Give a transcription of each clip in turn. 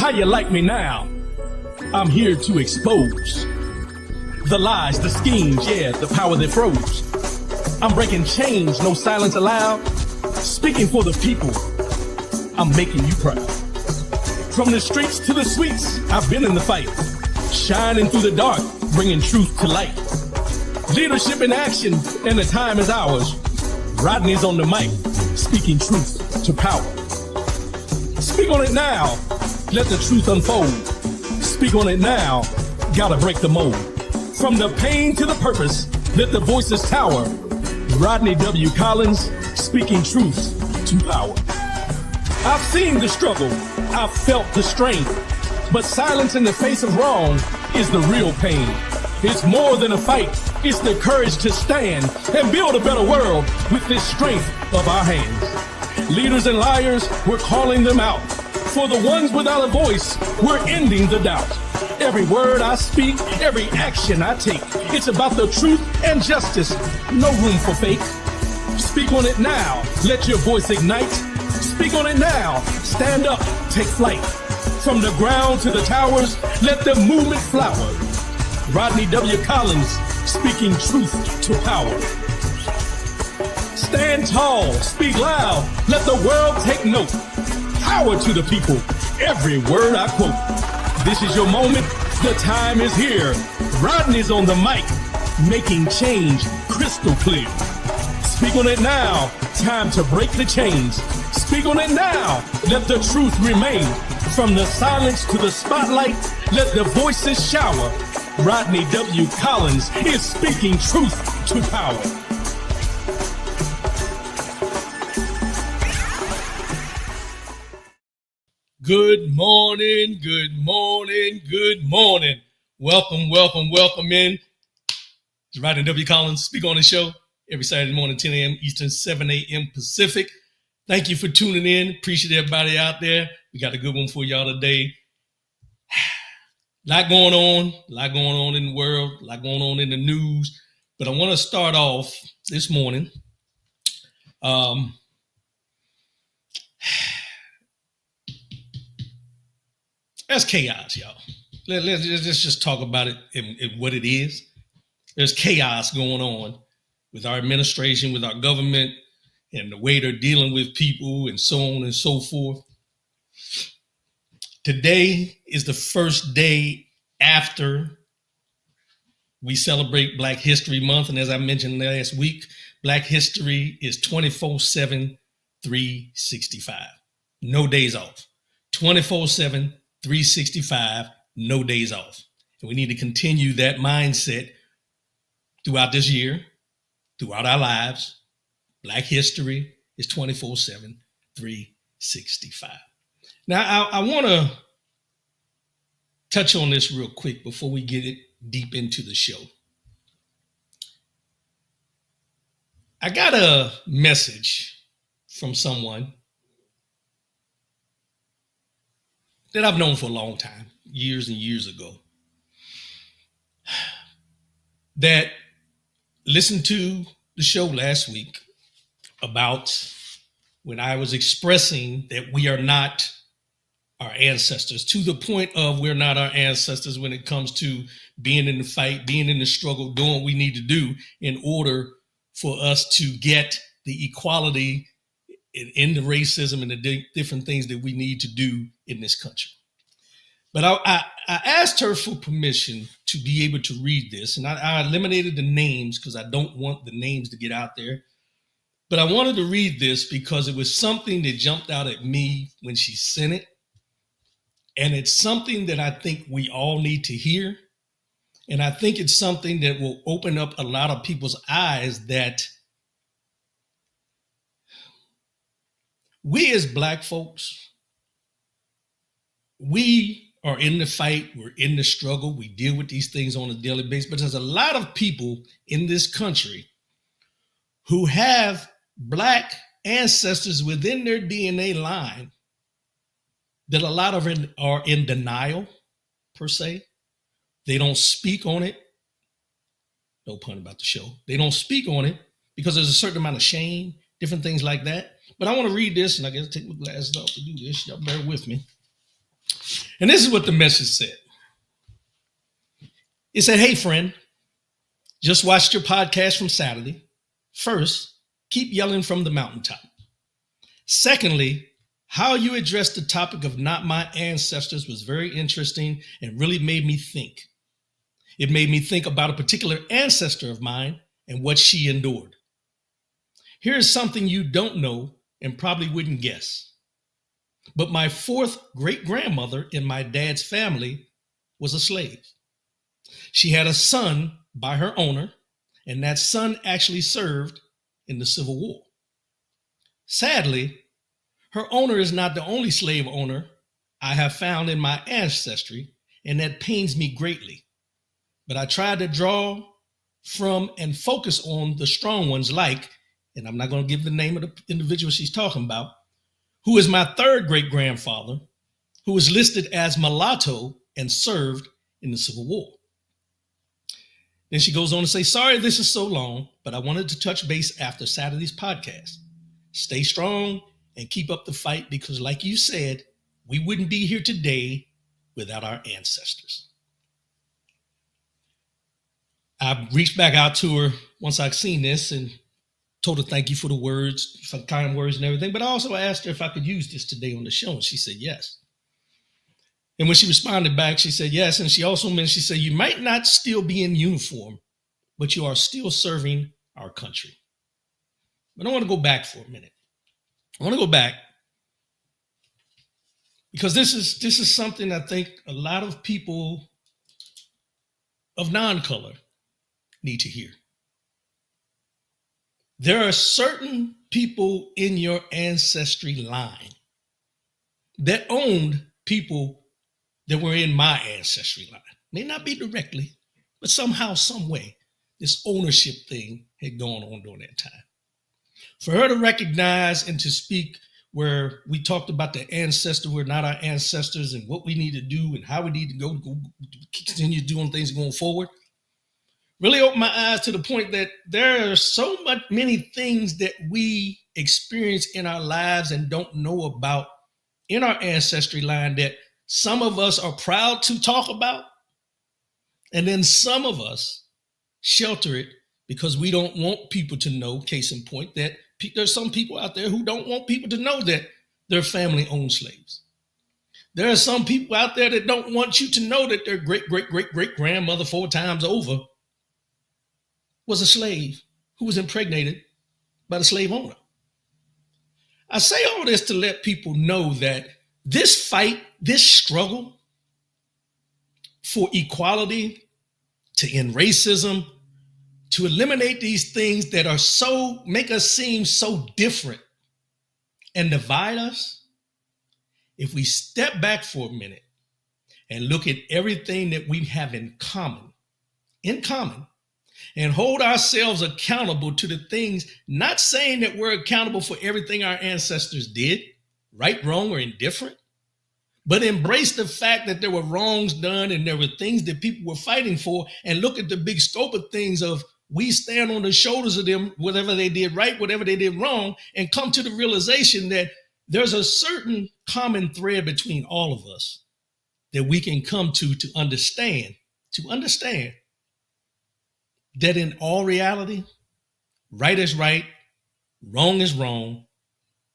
How you like me now? I'm here to expose the lies, the schemes, yeah, the power that froze. I'm breaking chains, no silence allowed. Speaking for the people, I'm making you proud. From the streets to the suites, I've been in the fight. Shining through the dark, bringing truth to light. Leadership in action, and the time is ours. Rodney's on the mic, speaking truth to power. Speak on it now, let the truth unfold. Speak on it now, gotta break the mold. From the pain to the purpose, let the voices tower. Rodney W. Collins, speaking truth to power. I've seen the struggle, I've felt the strain, but silence in the face of wrong is the real pain. It's more than a fight, it's the courage to stand and build a better world with this strength of our hands. Leaders and liars, we're calling them out. For the ones without a voice, we're ending the doubt. Every word I speak, every action I take, it's about the truth and justice, no room for fake. Speak on it now, let your voice ignite. Speak on it now, stand up, take flight. From the ground to the towers, let the movement flower. Rodney W. Collins, speaking truth to power. Stand tall, speak loud, let the world take note. Power to the people, every word I quote. This is your moment, the time is here. Rodney's on the mic, making change crystal clear. Speak on it now, time to break the chains. Speak on it now, let the truth remain. From the silence to the spotlight, let the voices shower. Rodney W. Collins is speaking truth to power. Good morning, good morning, good morning. Welcome, welcome, welcome in. It's Rodney W. Collins, speak on the show every Saturday morning, 10 a.m. Eastern, 7 a.m. Pacific. Thank you for tuning in. Appreciate everybody out there. We got a good one for y'all today. A lot going on in the world, a lot going on in the news. But I want to start off this morning. That's chaos, y'all. Let's just talk about it and what it is. There's chaos going on with our administration, with our government, and the way they're dealing with people and so on and so forth. Today is the first day after we celebrate Black History Month. And as I mentioned last week, Black History is 24/7, 365. No days off. 24/7, 365, no days off. And we need to continue that mindset throughout this year, throughout our lives. Black History is 24/7, 365. Now, I want to touch on this real quick before we get it deep into the show. I got a message from someone that I've known for a long time, years and years ago, that listened to the show last week about when I was expressing that we are not our ancestors, to the point of we're not our ancestors when it comes to being in the fight, being in the struggle, doing what we need to do in order for us to get the equality in the racism and the different things that we need to do in this country. But I asked her for permission to be able to read this, and I eliminated the names because I don't want the names to get out there. But I wanted to read this because it was something that jumped out at me when she sent it. And it's something that I think we all need to hear. And I think it's something that will open up a lot of people's eyes that we as Black folks, we are in the fight, we're in the struggle, we deal with these things on a daily basis. But there's a lot of people in this country who have Black ancestors within their DNA line that a lot of them are in denial, per se. They don't speak on it. No pun about the show. They don't speak on it because there's a certain amount of shame, different things like that. But I want to read this, and I got to take my glasses off to do this. Y'all bear with me. And this is what the message said. It said, hey, friend, just watched your podcast from Saturday. First, keep yelling from the mountaintop. Secondly, how you addressed the topic of not my ancestors was very interesting and really made me think. It made me think about a particular ancestor of mine and what she endured. Here's something you don't know and probably wouldn't guess. But my fourth great-grandmother in my dad's family was a slave. She had a son by her owner, and that son actually served in the Civil War. Sadly, her owner is not the only slave owner I have found in my ancestry, and that pains me greatly. But I tried to draw from and focus on the strong ones like, and I'm not going to give the name of the individual she's talking about, who is my third great-grandfather, who was listed as mulatto and served in the Civil War. Then she goes on to say, sorry this is so long, but I wanted to touch base after Saturday's podcast. Stay strong and keep up the fight because like you said, we wouldn't be here today without our ancestors. I reached back out to her once I'd seen this and told her thank you for the words, for the kind words and everything, but I also asked her if I could use this today on the show, and she said yes. And when she responded back, she said yes, and she also mentioned, she said, you might not still be in uniform, but you are still serving our country. But I want to go back for a minute. I want to go back because this is something I think a lot of people of non-color need to hear. There are certain people in your ancestry line that owned people that were in my ancestry line. May not be directly, but somehow, some way, this ownership thing had gone on during that time. For her to recognize and to speak where we talked about the ancestors, we're not our ancestors, and what we need to do and how we need to go continue doing things going forward, really opened my eyes to the point that there are so many things that we experience in our lives and don't know about in our ancestry line that some of us are proud to talk about, and then some of us shelter it because we don't want people to know, case in point, that there's some people out there who don't want people to know that their family owned slaves. There are some people out there that don't want you to know that their great-great-great-great-grandmother 4 times over was a slave who was impregnated by the slave owner. I say all this to let people know that this fight, this struggle for equality, to end racism, to eliminate these things that are so, make us seem so different and divide us, if we step back for a minute and look at everything that we have in common, and hold ourselves accountable to the things, not saying that we're accountable for everything our ancestors did, right, wrong, or indifferent, but embrace the fact that there were wrongs done and there were things that people were fighting for, and look at the big scope of things of we stand on the shoulders of them, whatever they did right, whatever they did wrong, and come to the realization that there's a certain common thread between all of us that we can come to understand that in all reality, right is right, wrong is wrong.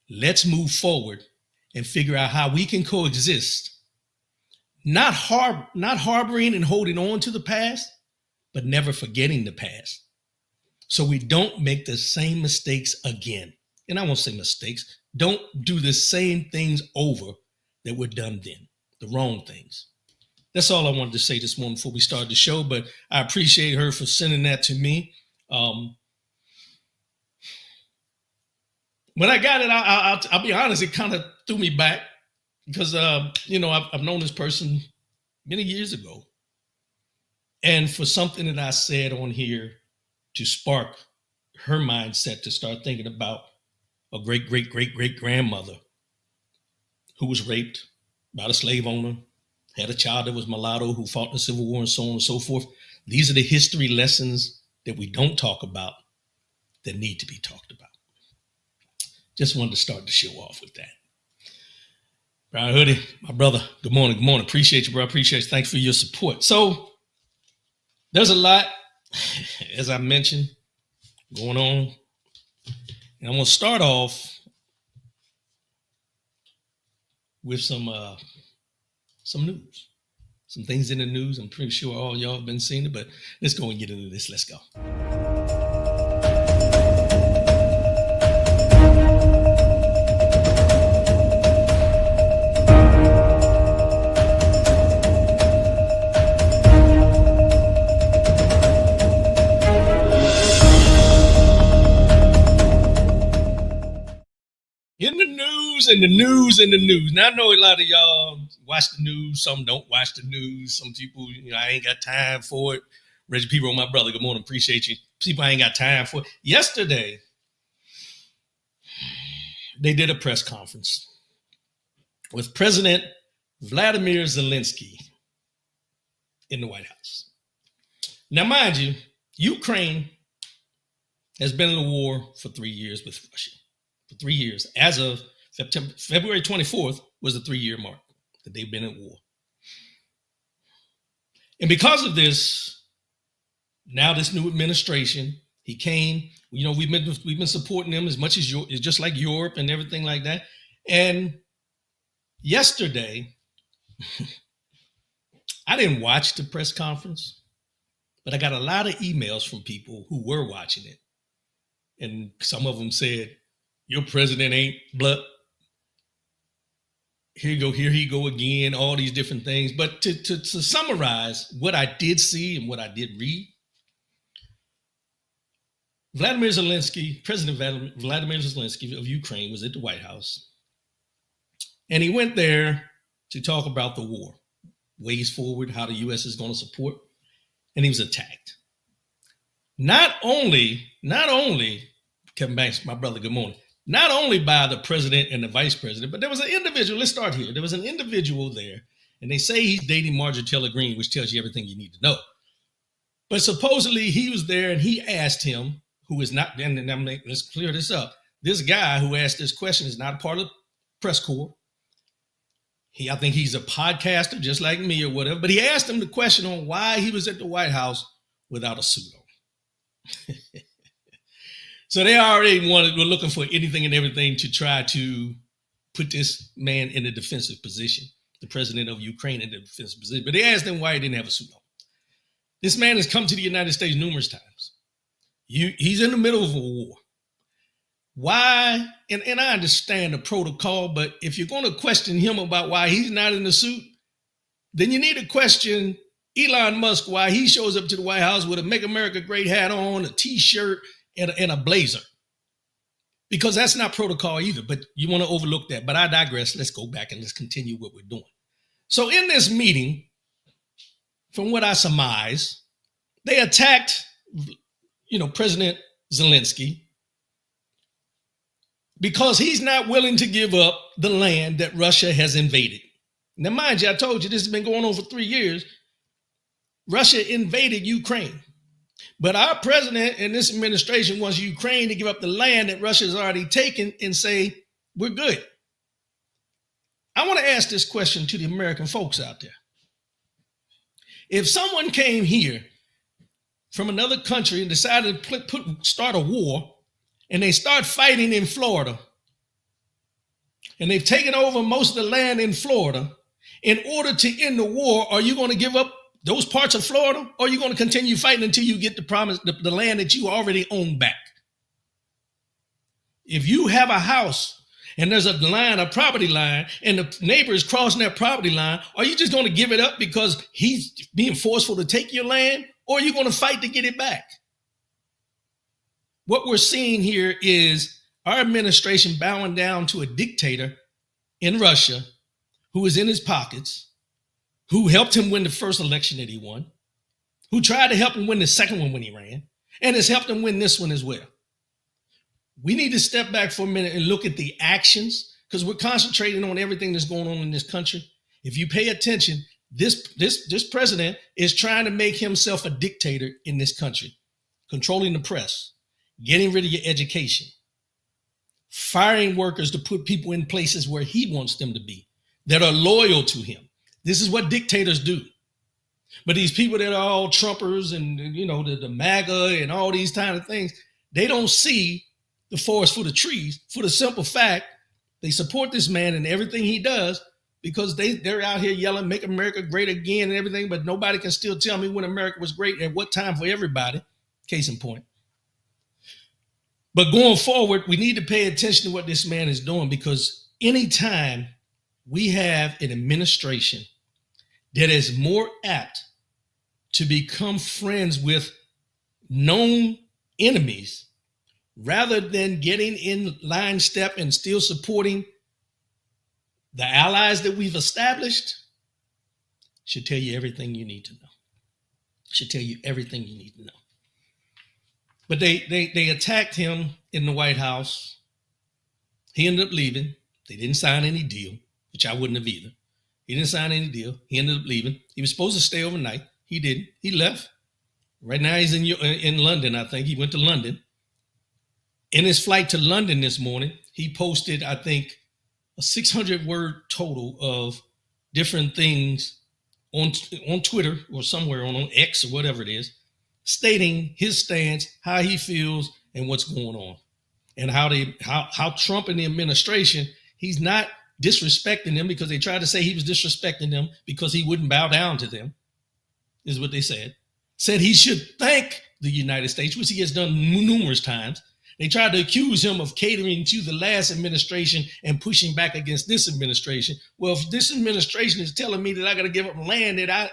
Let's move forward and figure out how we can coexist, not harboring and holding on to the past, but never forgetting the past, so we don't make the same mistakes again. And I won't say mistakes. Don't do the same things over that were done then, the wrong things. That's all I wanted to say this morning before we started the show, but I appreciate her for sending that to me. When I got it, I'll be honest, it kind of threw me back because, I've known this person many years ago. And for something that I said on here to spark her mindset to start thinking about a great-great-great-great-grandmother who was raped by the slave owner, had a child that was mulatto who fought in the Civil War and so on and so forth. These are the history lessons that we don't talk about that need to be talked about. Just wanted to start the show off with that. Brian Hoodie, my brother, good morning. Good morning. Appreciate you, bro. Appreciate you. Thanks for your support. So there's a lot, as I mentioned, going on. And I'm going to start off with some news. Some things in the news. I'm pretty sure all y'all have been seeing it, but let's go and get into this. Let's go. In the news. Now I know a lot of y'all watch the news. Some don't watch the news. Some people, I ain't got time for it. Reggie P. Rowe, my brother, good morning. Appreciate you. People I ain't got time for it. Yesterday, they did a press conference with President Vladimir Zelensky in the White House. Now, mind you, Ukraine has been in a war for 3 years with Russia. For 3 years. As of February 24th was the 3-year mark that they've been at war. And because of this, now this new administration, he came, we've been supporting them as much as just like Europe and everything like that. And yesterday, I didn't watch the press conference, but I got a lot of emails from people who were watching it. And some of them said, your president ain't blah. Here he go again, all these different things. But to summarize what I did see and what I did read, Vladimir Zelensky, President Vladimir Zelensky of Ukraine was at the White House. And he went there to talk about the war, ways forward, how the U.S. is going to support. And he was attacked. Not only, Kevin Banks, my brother, good morning. Not only by the president and the vice president, but there was an individual. Let's start here. There was an individual there, and they say he's dating Marjorie Taylor Greene, which tells you everything you need to know. But supposedly he was there, and he asked him, who is not, and let's clear this up. This guy who asked this question is not a part of the press corps. I think he's a podcaster, just like me or whatever. But he asked him the question on why he was at the White House without a suit on. So they already were looking for anything and everything to try to put this man in a defensive position, the president of Ukraine in a defensive position. But they asked him why he didn't have a suit on. This man has come to the United States numerous times. He's in the middle of a war. Why? And I understand the protocol, but if you're going to question him about why he's not in the suit, then you need to question Elon Musk why he shows up to the White House with a Make America Great hat on, a T-shirt, and a blazer, because that's not protocol either, but you want to overlook that. But I digress. Let's go back and let's continue what we're doing. So in this meeting, from what I surmise, they attacked, President Zelensky because he's not willing to give up the land that Russia has invaded. Now, mind you, I told you this has been going on for 3 years. Russia invaded Ukraine. But our president and this administration wants Ukraine to give up the land that Russia has already taken and say, we're good. I want to ask this question to the American folks out there. If someone came here from another country and decided to start a war, and they start fighting in Florida, and they've taken over most of the land in Florida, in order to end the war, are you going to give up those parts of Florida, or are you going to continue fighting until you get the land that you already own back? If you have a house and there's a property line, and the neighbor is crossing that property line, are you just going to give it up because he's being forceful to take your land, or are you going to fight to get it back? What we're seeing here is our administration bowing down to a dictator in Russia who is in his pockets, who helped him win the first election that he won, who tried to help him win the second one when he ran, and has helped him win this one as well. We need to step back for a minute and look at the actions, because we're concentrating on everything that's going on in this country. If you pay attention, this president is trying to make himself a dictator in this country, controlling the press, getting rid of your education, firing workers to put people in places where he wants them to be, that are loyal to him. This is what dictators do. But these people that are all Trumpers and, the MAGA and all these kind of things, they don't see the forest for the trees for the simple fact they support this man and everything he does because they're out here yelling, make America great again and everything, but nobody can still tell me when America was great at what time for everybody. Case in point. But going forward, we need to pay attention to what this man is doing, because anytime we have an administration that is more apt to become friends with known enemies rather than getting in line step and still supporting the allies that we've established, should tell you everything you need to know. Should tell you everything you need to know. But they attacked him in the White House. He ended up leaving. They didn't sign any deal, which I wouldn't have either. He didn't sign any deal. He ended up leaving. He was supposed to stay overnight. He didn't. He left. Right now he's in London, I think. He went to London. In his flight to London this morning, he posted, I think, a 600-word total of different things on Twitter or somewhere on X or whatever it is, stating his stance, how he feels, and what's going on, and how Trump and the administration, he's not disrespecting them because they tried to say he was disrespecting them because he wouldn't bow down to them, is what they said. Said he should thank the United States, which he has done numerous times. They tried to accuse him of catering to the last administration and pushing back against this administration. Well, if this administration is telling me that I got to give up land that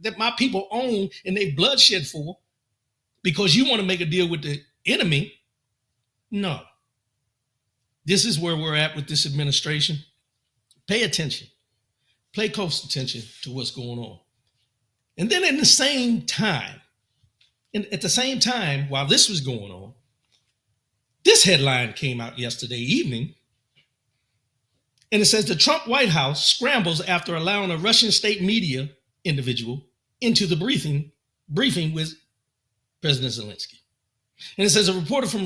that my people own and they bloodshed for because you want to make a deal with the enemy, no. This is where we're at with this administration. Pay attention. Pay close attention to what's going on. And then at the same time, while this was going on, this headline came out yesterday evening, and it says the Trump White House scrambles after allowing a Russian state media individual into the briefing with President Zelensky. And it says a reporter for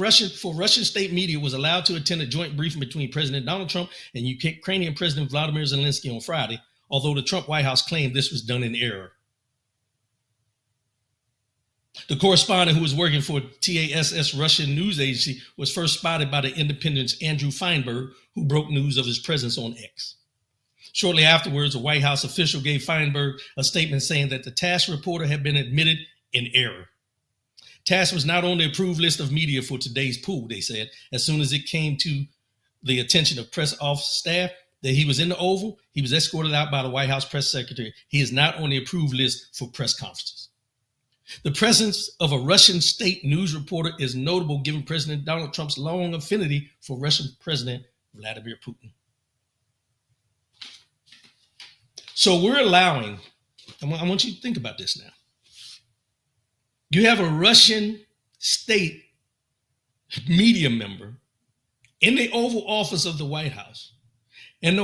Russian state media was allowed to attend a joint briefing between President Donald Trump and Ukrainian President Vladimir Zelensky on Friday, although the Trump White House claimed this was done in error. The correspondent who was working for TASS Russian news agency was first spotted by the Independent's Andrew Feinberg, who broke news of his presence on X. Shortly afterwards, a White House official gave Feinberg a statement saying that the TASS reporter had been admitted in error. TASS was not on the approved list of media for today's pool, they said. As soon as it came to the attention of press office staff that he was in the Oval, he was escorted out by the White House press secretary. He is not on the approved list for press conferences. The presence of a Russian state news reporter is notable given President Donald Trump's long affinity for Russian President Vladimir Putin. So we're allowing, I want you to think about this now. You have a Russian state media member in the Oval Office of the White House, and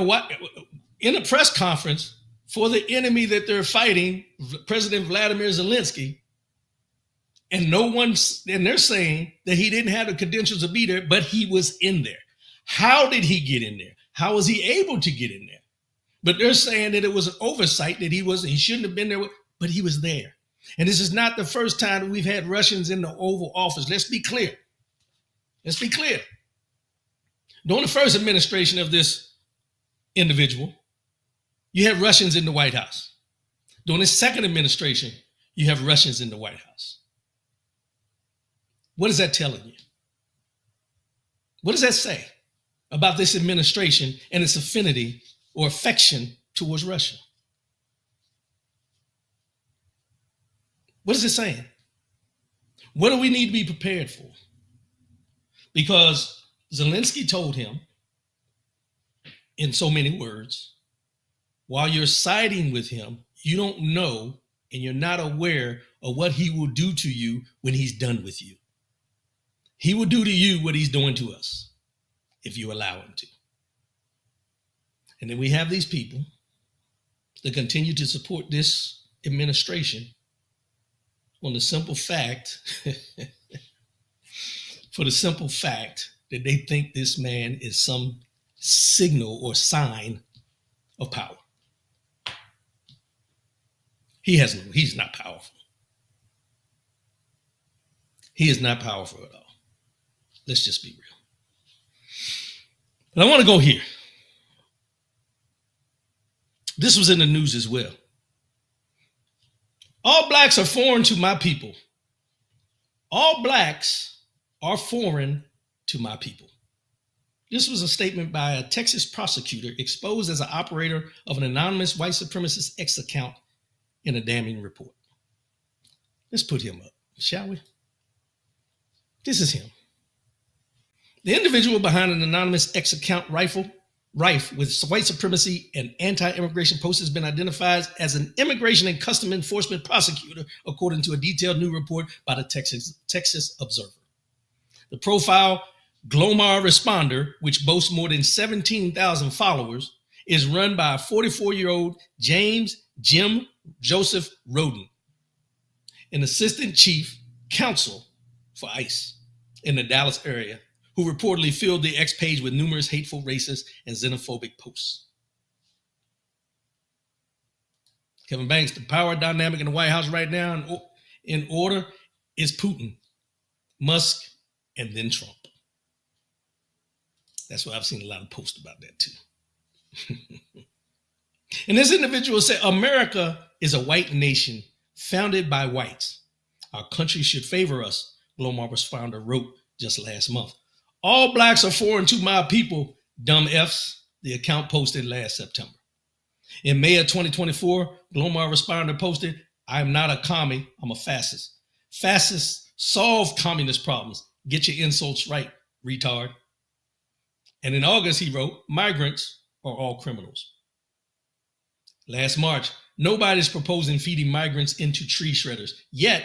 in a press conference for the enemy that they're fighting, President Vladimir Zelensky, and they're saying that he didn't have the credentials to be there, but he was in there. How did he get in there? How was he able to get in there? But they're saying that it was an oversight, that he shouldn't have been there, but he was there. And this is not the first time that we've had Russians in the Oval Office. Let's be clear. During the first administration of this individual, you had Russians in the White House. During the second administration, you have Russians in the White House. What is that telling you? What does that say about this administration and its affinity or affection towards Russia? What is it saying? What do we need to be prepared for? Because Zelensky told him, in so many words, while you're siding with him, you don't know and you're not aware of what he will do to you when he's done with you. He will do to you what he's doing to us if you allow him to. And then we have these people that continue to support this administration on the simple fact, for the simple fact that they think this man is some signal or sign of power. He's not powerful. He is not powerful at all. Let's just be real. But I want to go here. This was in the news as well. All blacks are foreign to my people. All blacks are foreign to my people. This was a statement by a Texas prosecutor exposed as an operator of an anonymous white supremacist X account in a damning report. Let's put him up, shall we? This is him. The individual behind an anonymous X account rife with white supremacy and anti-immigration posts has been identified as an immigration and custom enforcement prosecutor, according to a detailed new report by the Texas Observer. The profile Glomar Responder, which boasts more than 17,000 followers, is run by a 44-year-old James Jim Joseph Roden, an assistant chief counsel for ICE in the Dallas area, who reportedly filled the X page with numerous hateful, racist, and xenophobic posts. Kevin Banks, the power dynamic in the White House right now in order is Putin, Musk, and then Trump. That's why I've seen a lot of posts about that too. And this individual said, America is a white nation founded by whites. Our country should favor us, Glomar's founder wrote just last month. All blacks are foreign to my people, dumb Fs, the account posted last September. In May of 2024, Glomar Responder posted, I am not a commie, I'm a fascist. Fascists solve communist problems. Get your insults right, retard. And in August, he wrote, migrants are all criminals. Last March, nobody's proposing feeding migrants into tree shredders. Yet,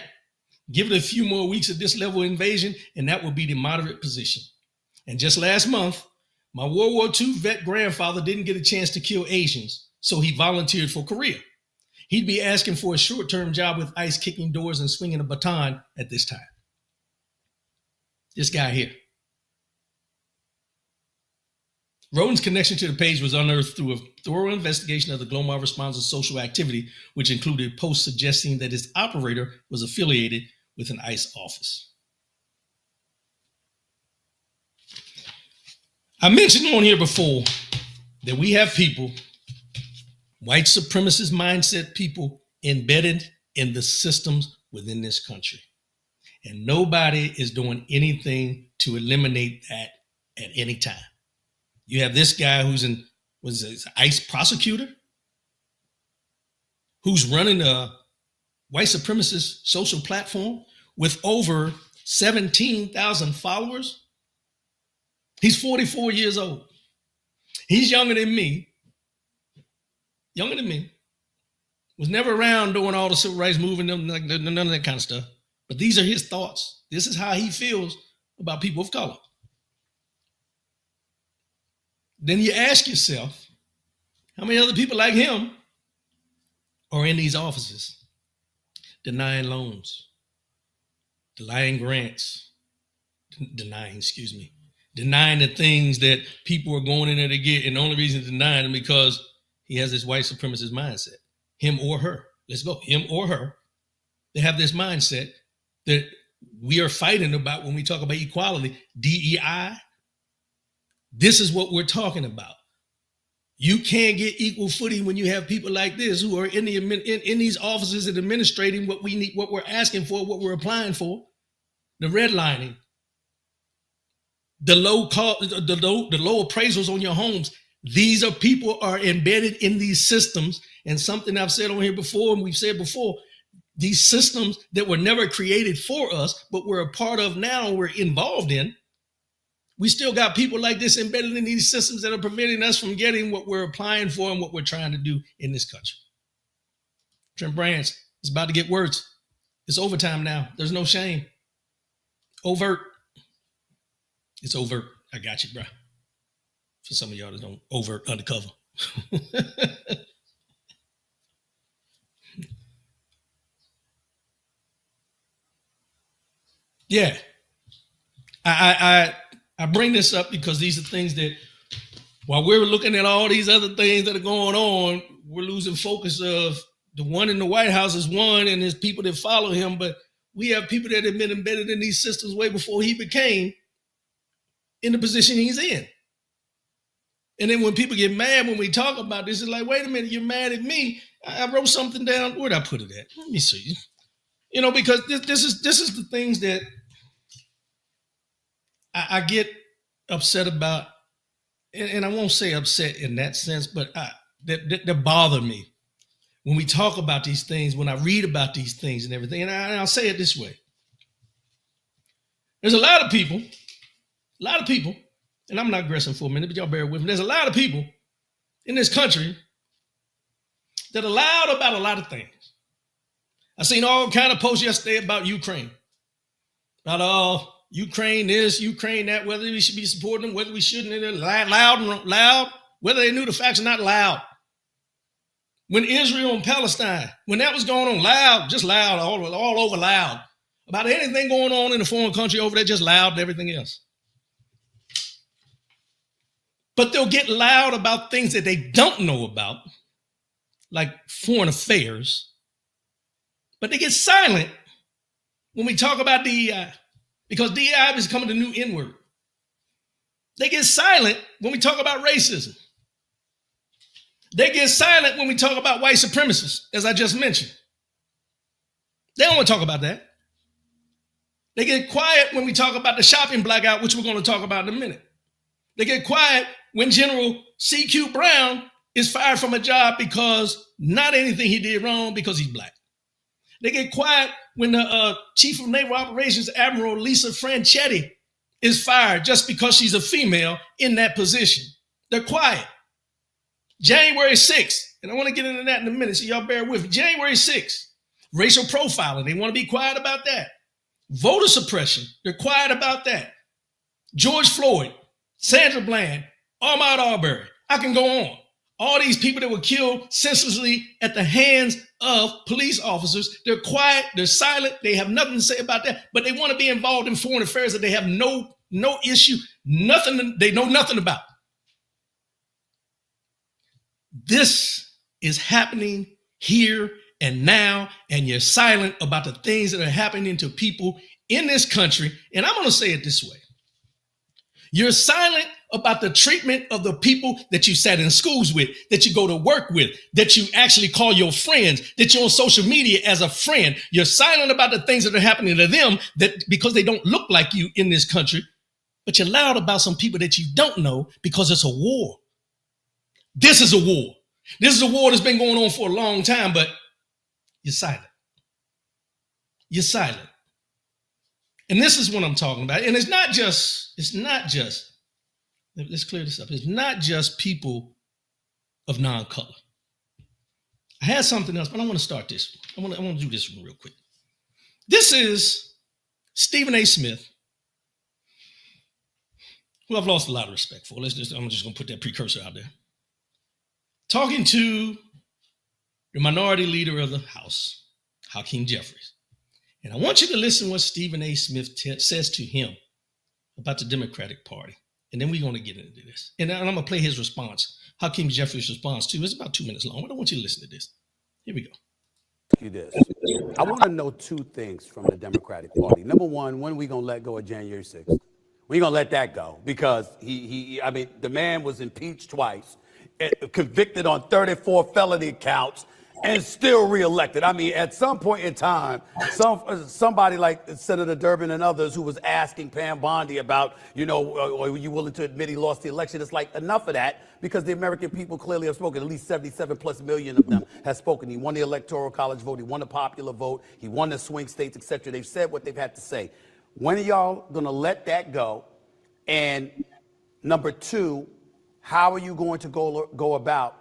give it a few more weeks of this level of invasion, and that will be the moderate position. And just last month, my World War II vet grandfather didn't get a chance to kill Asians, so he volunteered for Korea. He'd be asking for a short-term job with ICE, kicking doors and swinging a baton at this time. This guy here. Roden's connection to the page was unearthed through a thorough investigation of the Glomar Responder's social activity, which included posts suggesting that his operator was affiliated with an ICE office. I mentioned on here before that we have people, white supremacist mindset people, embedded in the systems within this country. And nobody is doing anything to eliminate that at any time. You have this guy who's an ICE prosecutor who's running a white supremacist social platform with over 17,000 followers. He's 44 years old. He's younger than me. Was never around doing all the civil rights movement, none of that kind of stuff. But these are his thoughts. This is how he feels about people of color. Then you ask yourself, how many other people like him are in these offices, denying loans, denying grants, denying the things that people are going in there to get, and the only reason denying them because he has this white supremacist mindset. Him or her. Let's go. Him or her. They have this mindset that we are fighting about when we talk about equality, DEI. This is what we're talking about. You can't get equal footing when you have people like this who are in these offices and administrating what we need, what we're asking for, what we're applying for, the redlining, the low appraisals on your homes. These are people are embedded in these systems. And something I've said on here before, and we've said before, these systems that were never created for us, but we're a part of now, we're involved in. We still got people like this embedded in these systems that are preventing us from getting what we're applying for and what we're trying to do in this country. Trent Branch, it's about to get worse. It's overtime now. There's no shame. Overt. It's overt. I got you, bro. For some of y'all that don't overt undercover. Yeah. I bring this up because these are things that while we're looking at all these other things that are going on, we're losing focus of the one in the White House is one and there's people that follow him, but we have people that have been embedded in these systems way before he became in the position he's in. And then when people get mad when we talk about this, it's like, wait a minute, you're mad at me. I wrote something down. Where'd I put it at? Let me see. You know, because this is the things that I get upset about, and I won't say upset in that sense, but that bother me when we talk about these things, when I read about these things and everything. And I'll say it this way. There's a lot of people, and I'm not aggressing for a minute, but y'all bear with me. There's a lot of people in this country that are loud about a lot of things. I seen all kind of posts yesterday about Ukraine. About Ukraine this, Ukraine that, whether we should be supporting them, whether we shouldn't. They're loud, whether they knew the facts or not, loud. When Israel and Palestine, when that was going on, loud, just loud, all over loud. About anything going on in a foreign country over there, just loud and everything else. But they'll get loud about things that they don't know about, like foreign affairs. But they get silent when we talk about DEI, because DEI is becoming the new N-word. They get silent when we talk about racism. They get silent when we talk about white supremacists, as I just mentioned. They don't want to talk about that. They get quiet when we talk about the shopping blackout, which we're going to talk about in a minute. They get quiet when General C.Q. Brown is fired from a job because not anything he did wrong, because he's black. They get quiet when the Chief of Naval Operations, Admiral Lisa Franchetti, is fired just because she's a female in that position. They're quiet. January 6th, and I want to get into that in a minute, so y'all bear with me. January 6th, racial profiling. They want to be quiet about that. Voter suppression. They're quiet about that. George Floyd, Sandra Bland, Ahmaud Arbery. I can go on. All these people that were killed senselessly at the hands of police officers, they're quiet, they're silent, they have nothing to say about that, but they want to be involved in foreign affairs that they have no issue, nothing, they know nothing about. This is happening here and now, and you're silent about the things that are happening to people in this country. And I'm going to say it this way. You're silent about the treatment of the people that you sat in schools with, that you go to work with, that you actually call your friends, that you're on social media as a friend. You're silent about the things that are happening to them that because they don't look like you in this country, but you're loud about some people that you don't know because it's a war. This is a war. This is a war that's been going on for a long time, but you're silent. You're silent. And this is what I'm talking about. And it's not just, let's clear this up. It's not just people of non-color. I had something else, but I want to start this. I want to do this one real quick. This is Stephen A. Smith, who I've lost a lot of respect for. I'm just going to put that precursor out there. Talking to the minority leader of the House, Hakeem Jeffries. And I want you to listen to what Stephen A. Smith says to him about the Democratic Party. And then we're going to get into this. And I'm going to play his response, Hakeem Jeffries' response to. It's about 2 minutes long, but I want you to listen to this. Here we go. I want to know two things from the Democratic Party. Number one, when are we going to let go of January 6th? We're going to let that go because the man was impeached twice, convicted on 34 felony counts, and still reelected. I mean, at some point in time, somebody like Senator Durbin and others who was asking Pam Bondi about, are you willing to admit he lost the election? It's like, enough of that, because the American people clearly have spoken. At least 77 plus million of them have spoken. He won the Electoral College vote. He won the popular vote. He won the swing states, etc. They've said what they've had to say. When are y'all going to let that go? And number two, how are you going to go about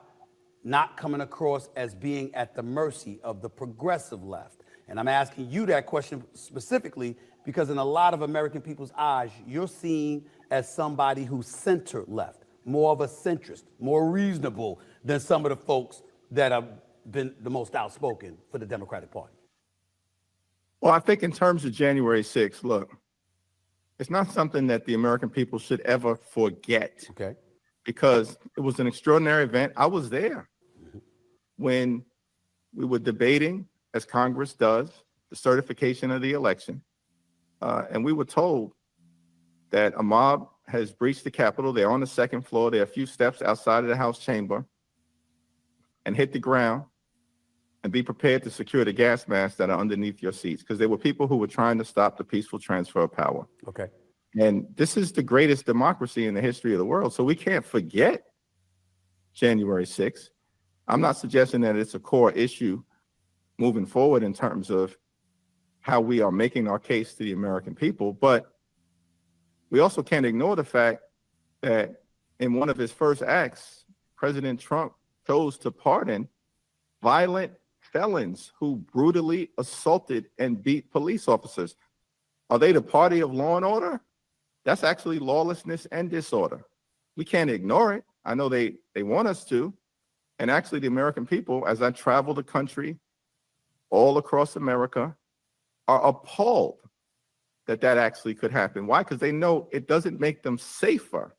not coming across as being at the mercy of the progressive left? And I'm asking you that question specifically because in a lot of American people's eyes, you're seen as somebody who's center left, more of a centrist, more reasonable than some of the folks that have been the most outspoken for the Democratic Party. Well, I think in terms of January 6th, look, it's not something that the American people should ever forget. Okay. because it was an extraordinary event. I was there when we were debating, as Congress does, the certification of the election. And we were told that a mob has breached the Capitol. They're on the second floor. They're a few steps outside of the House chamber, and hit the ground, and be prepared to secure the gas masks that are underneath your seats, because there were people who were trying to stop the peaceful transfer of power. Okay. And this is the greatest democracy in the history of the world. So we can't forget January 6th. I'm not suggesting that it's a core issue moving forward in terms of how we are making our case to the American people, but we also can't ignore the fact that in one of his first acts, President Trump chose to pardon violent felons who brutally assaulted and beat police officers. Are they the party of law and order? That's actually lawlessness and disorder. We can't ignore it. I know they want us to. And actually, the American people, as I travel the country, all across America, are appalled that that actually could happen. Why? Because they know it doesn't make them safer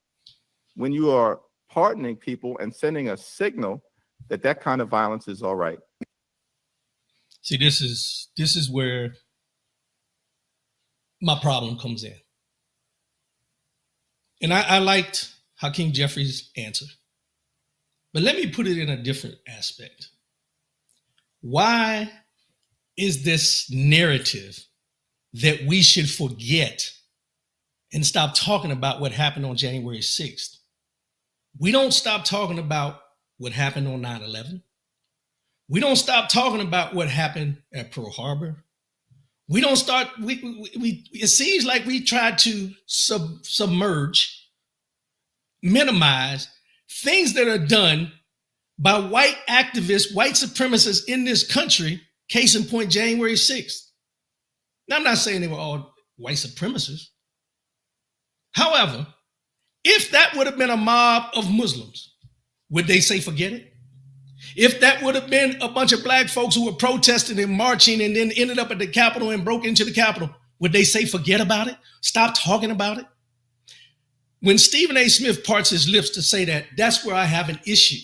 when you are pardoning people and sending a signal that that kind of violence is all right. See, this is where my problem comes in. And I liked Hakeem Jeffries' answer. But let me put it in a different aspect. Why is this narrative that we should forget and stop talking about what happened on January 6th? We don't stop talking about what happened on 9/11. We don't stop talking about what happened at Pearl Harbor. We don't start, it seems like we try to submerge, minimize things that are done by white activists, white supremacists in this country, case in point, January 6th. Now, I'm not saying they were all white supremacists. However, if that would have been a mob of Muslims, would they say forget it? If that would have been a bunch of black folks who were protesting and marching and then ended up at the Capitol and broke into the Capitol, would they say forget about it? Stop talking about it? When Stephen A. Smith parts his lips to say that, that's where I have an issue.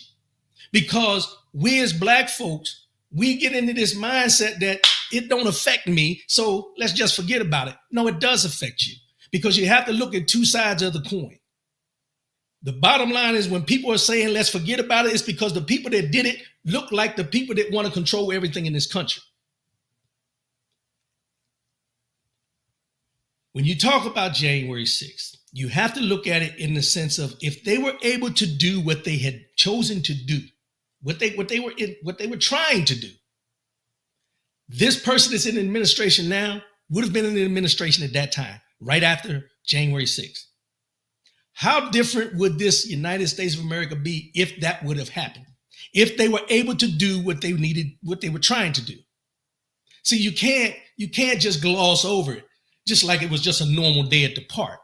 Because we as black folks, we get into this mindset that it don't affect me, so let's just forget about it. No, it does affect you, because you have to look at two sides of the coin. The bottom line is, when people are saying let's forget about it, it's because the people that did it look like the people that want to control everything in this country. When you talk about January 6th, you have to look at it in the sense of, if they were able to do what they had chosen to do, what they were trying to do, this person that's in administration now would have been in the administration at that time, right after January 6th. How different would this United States of America be if that would have happened? If they were able to do what they needed, what they were trying to do. See, you can't just gloss over it, just like it was just a normal day at the park.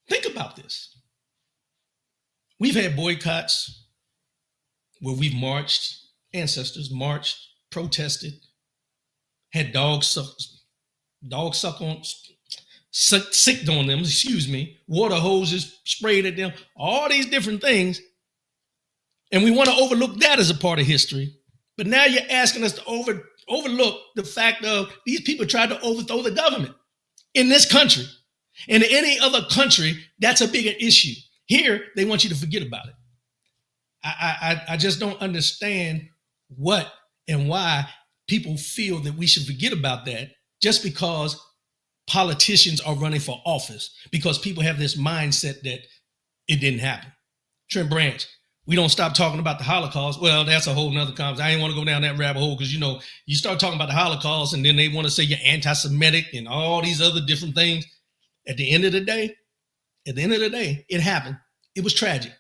Think about this. We've had boycotts where we've marched, ancestors marched, protested, had sicked on them, water hoses sprayed at them, all these different things. And we want to overlook that as a part of history. But now you're asking us to overlook the fact of these people tried to overthrow the government in this country. In any other country, that's a bigger issue. Here, they want you to forget about it. I just don't understand what and why people feel that we should forget about that just because politicians are running for office, because people have this mindset that it didn't happen. Trent Branch, we don't stop talking about the Holocaust. Well, that's a whole nother conversation. I didn't want to go down that rabbit hole because, you start talking about the Holocaust and then they want to say you're anti-Semitic and all these other different things. At the end of the day, it happened. It was tragic.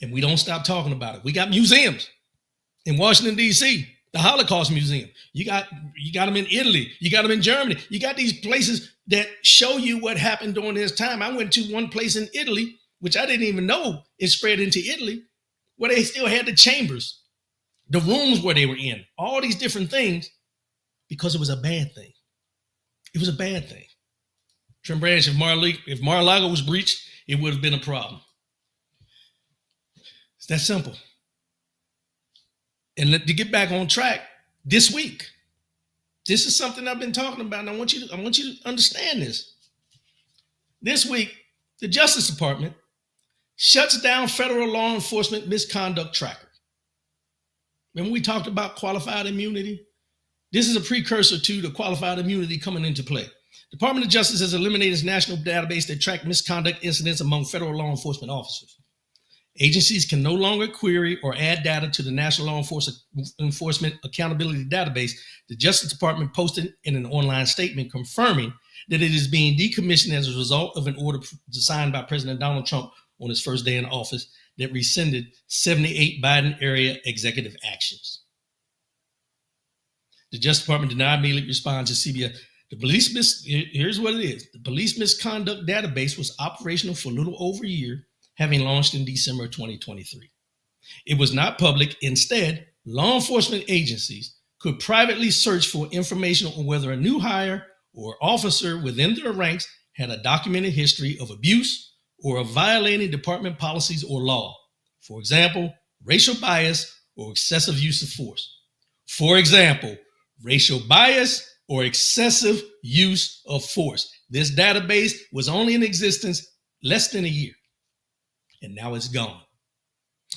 And we don't stop talking about it. We got museums in Washington, D.C., the Holocaust Museum. You got them in Italy. You got them in Germany. You got these places that show you what happened during this time. I went to one place in Italy, which I didn't even know it spread into Italy, where they still had the chambers, the rooms where they were in, all these different things, because it was a bad thing. It was a bad thing. Trent Branch, if Mar-a-Lago was breached, it would have been a problem. It's that simple. And to get back on track, this week, this is something I've been talking about, and I want you to understand this. This week, the Justice Department shuts down federal law enforcement misconduct tracker. Remember we talked about qualified immunity? This is a precursor to the qualified immunity coming into play. Department of Justice has eliminated its national database that tracks misconduct incidents among federal law enforcement officers. Agencies can no longer query or add data to the National Law Enforcement Accountability Database. The Justice Department posted in an online statement confirming that it is being decommissioned as a result of an order signed by President Donald Trump on his first day in office that rescinded 78 Biden-era executive actions. The Justice Department did not immediately respond to CBS. Here's what it is. The police misconduct database was operational for a little over a year, having launched in December 2023. It was not public. Instead, law enforcement agencies could privately search for information on whether a new hire or officer within their ranks had a documented history of abuse or of violating department policies or law. For example, racial bias or excessive use of force. For example, racial bias or excessive use of force. This database was only in existence less than a year, and now it's gone.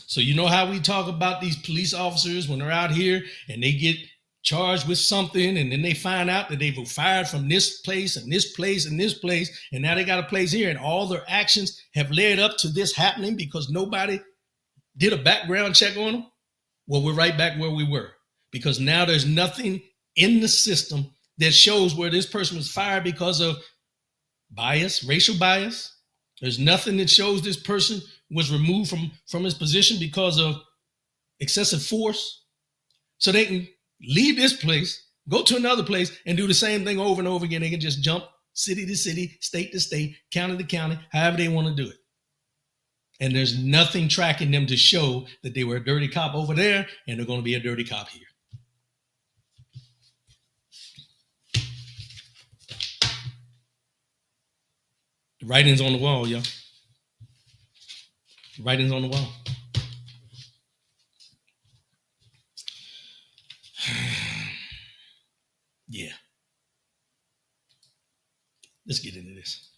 So you know how we talk about these police officers when they're out here and they get charged with something, and then they find out that they were fired from this place and this place and this place, and now they got a place here, and all their actions have led up to this happening because nobody did a background check on them? Well, we're right back where we were, because now there's nothing in the system that shows where this person was fired because of bias, racial bias. There's nothing that shows this person was removed from his position because of excessive force. So they can leave this place, go to another place, and do the same thing over and over again. They can just jump city to city, state to state, county to county, however they want to do it. And there's nothing tracking them to show that they were a dirty cop over there and they're going to be a dirty cop here. The writing's on the wall, y'all. The writing's on the wall. Yeah. Let's get into this.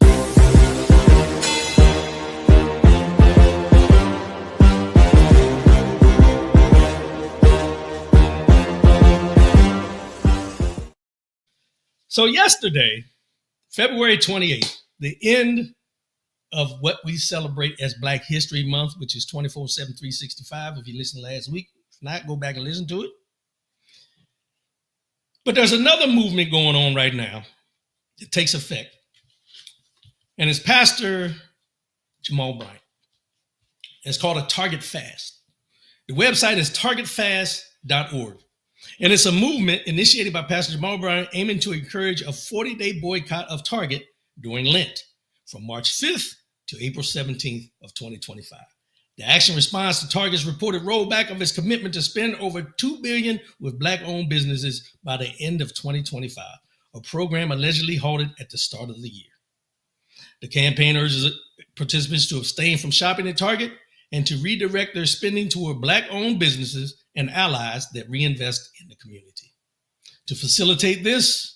So yesterday, February 28th, the end of what we celebrate as Black History Month, which is 24/7, 365. If you listened last week, if not, go back and listen to it. But there's another movement going on right now that takes effect. And it's Pastor Jamal Bryant. It's called a Target Fast. The website is targetfast.org. And it's a movement initiated by Pastor Jamal Bryant aiming to encourage a 40-day boycott of Target during Lent from March 5th to April 17th of 2025. The action responds to Target's reported rollback of its commitment to spend over $2 billion with Black-owned businesses by the end of 2025, a program allegedly halted at the start of the year. The campaign urges participants to abstain from shopping at Target and to redirect their spending toward Black-owned businesses and allies that reinvest in the community. To facilitate this,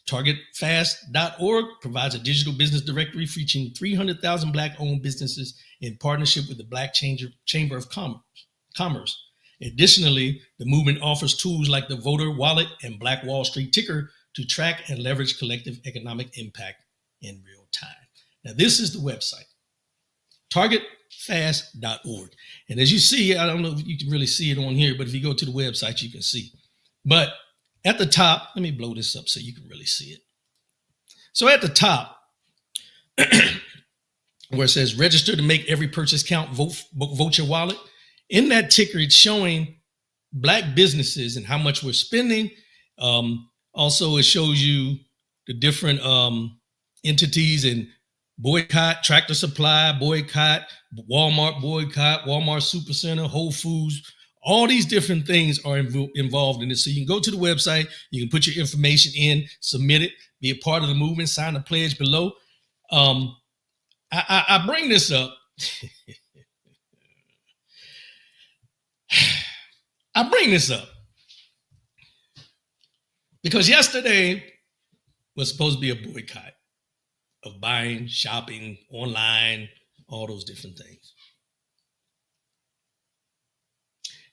TargetFast.org provides a digital business directory featuring 300,000 Black-owned businesses in partnership with the Black Chamber of Commerce. Additionally, the movement offers tools like the Voter Wallet and Black Wall Street Ticker to track and leverage collective economic impact in real time. Now, this is the website, TargetFast.org. And as you see, I don't know if you can really see it on here, but if you go to the website, you can see. But at the top, let me blow this up so you can really see it. So at the top, where it says register to make every purchase count, vote your wallet. In that ticker, it's showing Black businesses and how much we're spending. Also, it shows you the different entities and boycott, Tractor Supply, boycott, Walmart, boycott, Walmart Supercenter, Whole Foods. All these different things are involved in this. So you can go to the website, you can put your information in, submit it, be a part of the movement, sign the pledge below. I bring this up. I bring this up because yesterday was supposed to be a boycott of buying, shopping, online, all those different things.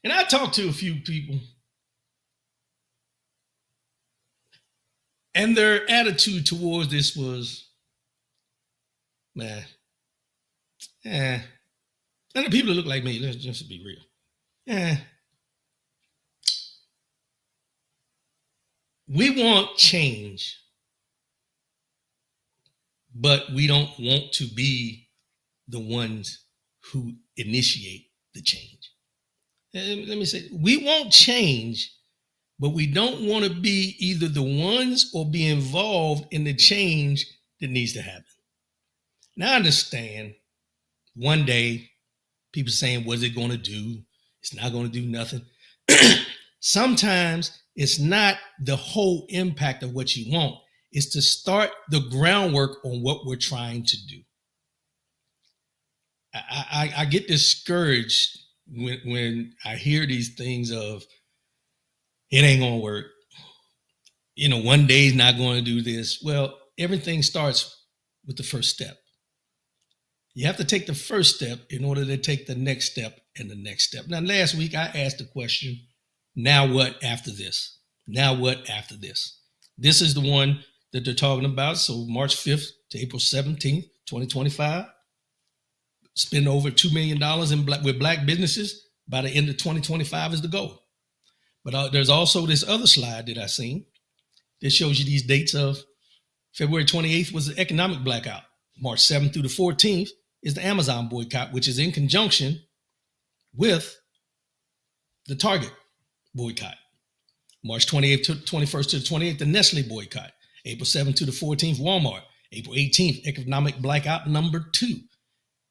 And I talked to a few people, and their attitude towards this was, man, and the people that look like me, let's just be real. We want change, but we don't want to be the ones who initiate the change. Let me say, we want change, but we don't want to be either the ones or be involved in the change that needs to happen. Now, I understand one day people saying, what's it going to do? It's not going to do nothing. Sometimes it's not the whole impact of what you want. It's to start the groundwork on what we're trying to do. I get discouraged when I hear these things of, it ain't going to work. You know, one day is not going to do this. Well, everything starts with the first step. You have to take the first step in order to take the next step and the next step. Now, last week I asked the question, now what after this? Now what after this? This is the one that they're talking about. So March 5th to April 17th, 2025. Spend over $2 million with black businesses by the end of 2025 is the goal. But there's also this other slide that I seen that shows you these dates of February 28th was the economic blackout. March 7th through the 14th is the Amazon boycott, which is in conjunction with the Target boycott. March 28th to 21st to the 28th, the Nestle boycott. April 7th to the 14th, Walmart. April 18th, economic blackout number 2.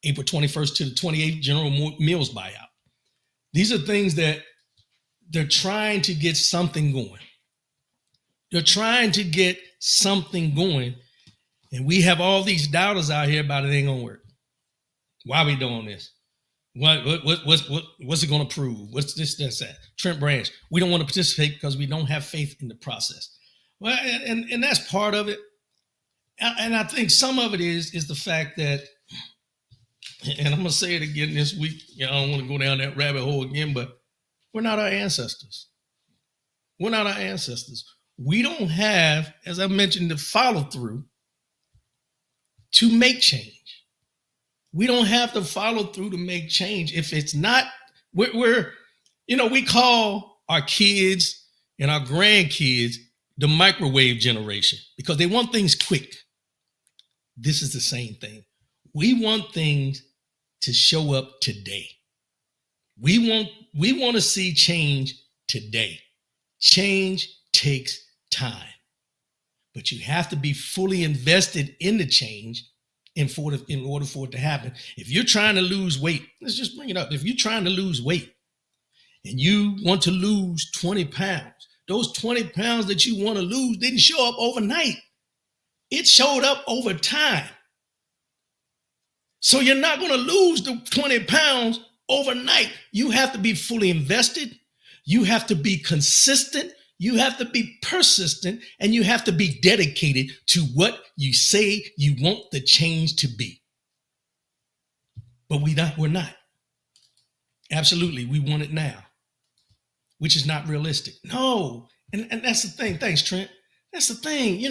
April 21st to the 28th, General Mills buyout. These are things that they're trying to get something going. They're trying to get something going. And we have all these doubters out here about it ain't gonna work. Why are we doing this? What's it gonna prove? What's this, that? Trent Branch, we don't want to participate because we don't have faith in the process. Well, and that's part of it. And I think some of it is the fact that, and I'm gonna say it again this week. I don't want to go down that rabbit hole again, but we're not our ancestors. We're not our ancestors. We don't have, as I mentioned, the follow through to make change. We don't have to follow through to make change. If it's not, we call our kids and our grandkids the microwave generation because they want things quick. This is the same thing. We want things to show up today. We want to see change today. Change takes time, but you have to be fully invested in the change in order for it to happen. If you're trying to lose weight, let's just bring it up. If you're trying to lose weight and you want to lose 20 pounds, those 20 pounds that you want to lose didn't show up overnight. It showed up over time. So you're not going to lose the 20 pounds overnight. You have to be fully invested. You have to be consistent. You have to be persistent, and you have to be dedicated to what you say you want the change to be. But we're not. Absolutely, we want it now, which is not realistic. No, and that's the thing. Thanks, Trent. That's the thing.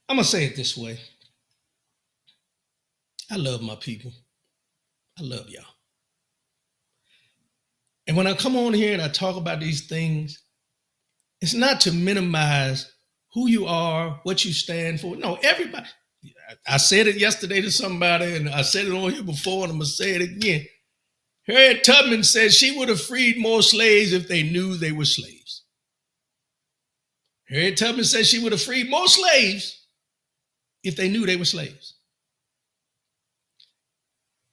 I'm gonna say it this way. I love my people. I love y'all. And when I come on here and I talk about these things, it's not to minimize who you are, what you stand for. No, everybody. I said it yesterday to somebody, and I said it on here before, and I'm going to say it again. Harriet Tubman said she would have freed more slaves if they knew they were slaves. Harriet Tubman said she would have freed more slaves if they knew they were slaves.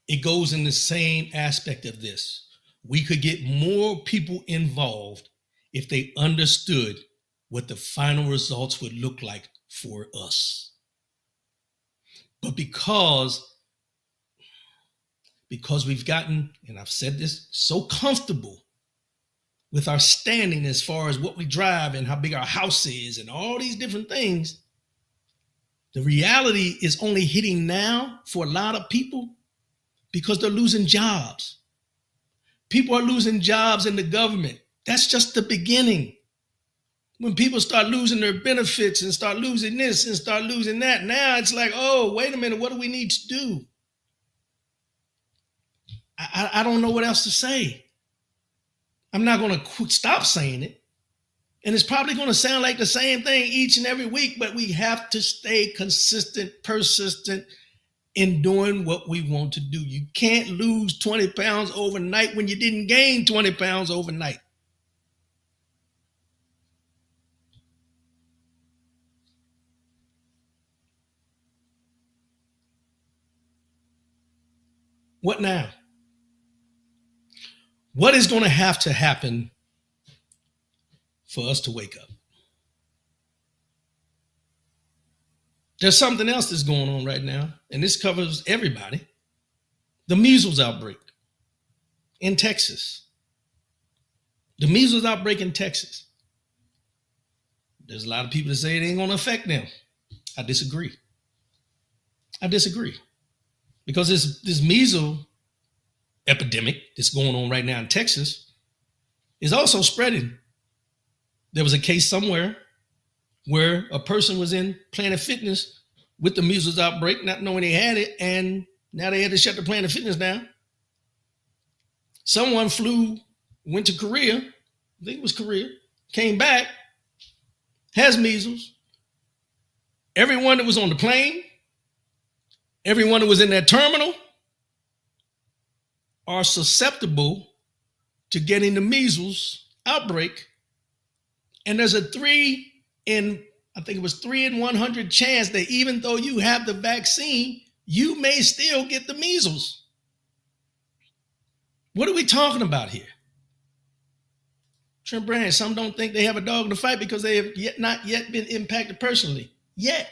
It goes in the same aspect of this. We could get more people involved if they understood what the final results would look like for us. But because we've gotten, and I've said this, so comfortable with our standing as far as what we drive and how big our house is and all these different things, the reality is only hitting now for a lot of people because they're losing jobs. People are losing jobs in the government. That's just the beginning. When people start losing their benefits and start losing this and start losing that, now it's like, oh, wait a minute, what do we need to do? I don't know what else to say. I'm not going to stop saying it. And it's probably going to sound like the same thing each and every week, but we have to stay consistent, persistent in doing what we want to do. You can't lose 20 pounds overnight when you didn't gain 20 pounds overnight. What now? What is going to happen for us to wake up? There's something else that's going on right now, and this covers everybody. The measles outbreak in Texas. The measles outbreak in Texas. There's a lot of people that say it ain't going to affect them. I disagree. Because this measles epidemic that's going on right now in Texas is also spreading. There was a case somewhere where a person was in Planet Fitness with the measles outbreak, not knowing they had it, and now they had to shut the Planet Fitness down. Someone went to Korea, I think it was Korea, came back, has measles. Everyone that was on the plane, everyone that was in that terminal are susceptible to getting the measles outbreak. And there's a 3 in 100 chance that even though you have the vaccine, you may still get the measles. What are we talking about here? Trent Brand, some don't think they have a dog in the fight because they have not yet been impacted personally. Yet.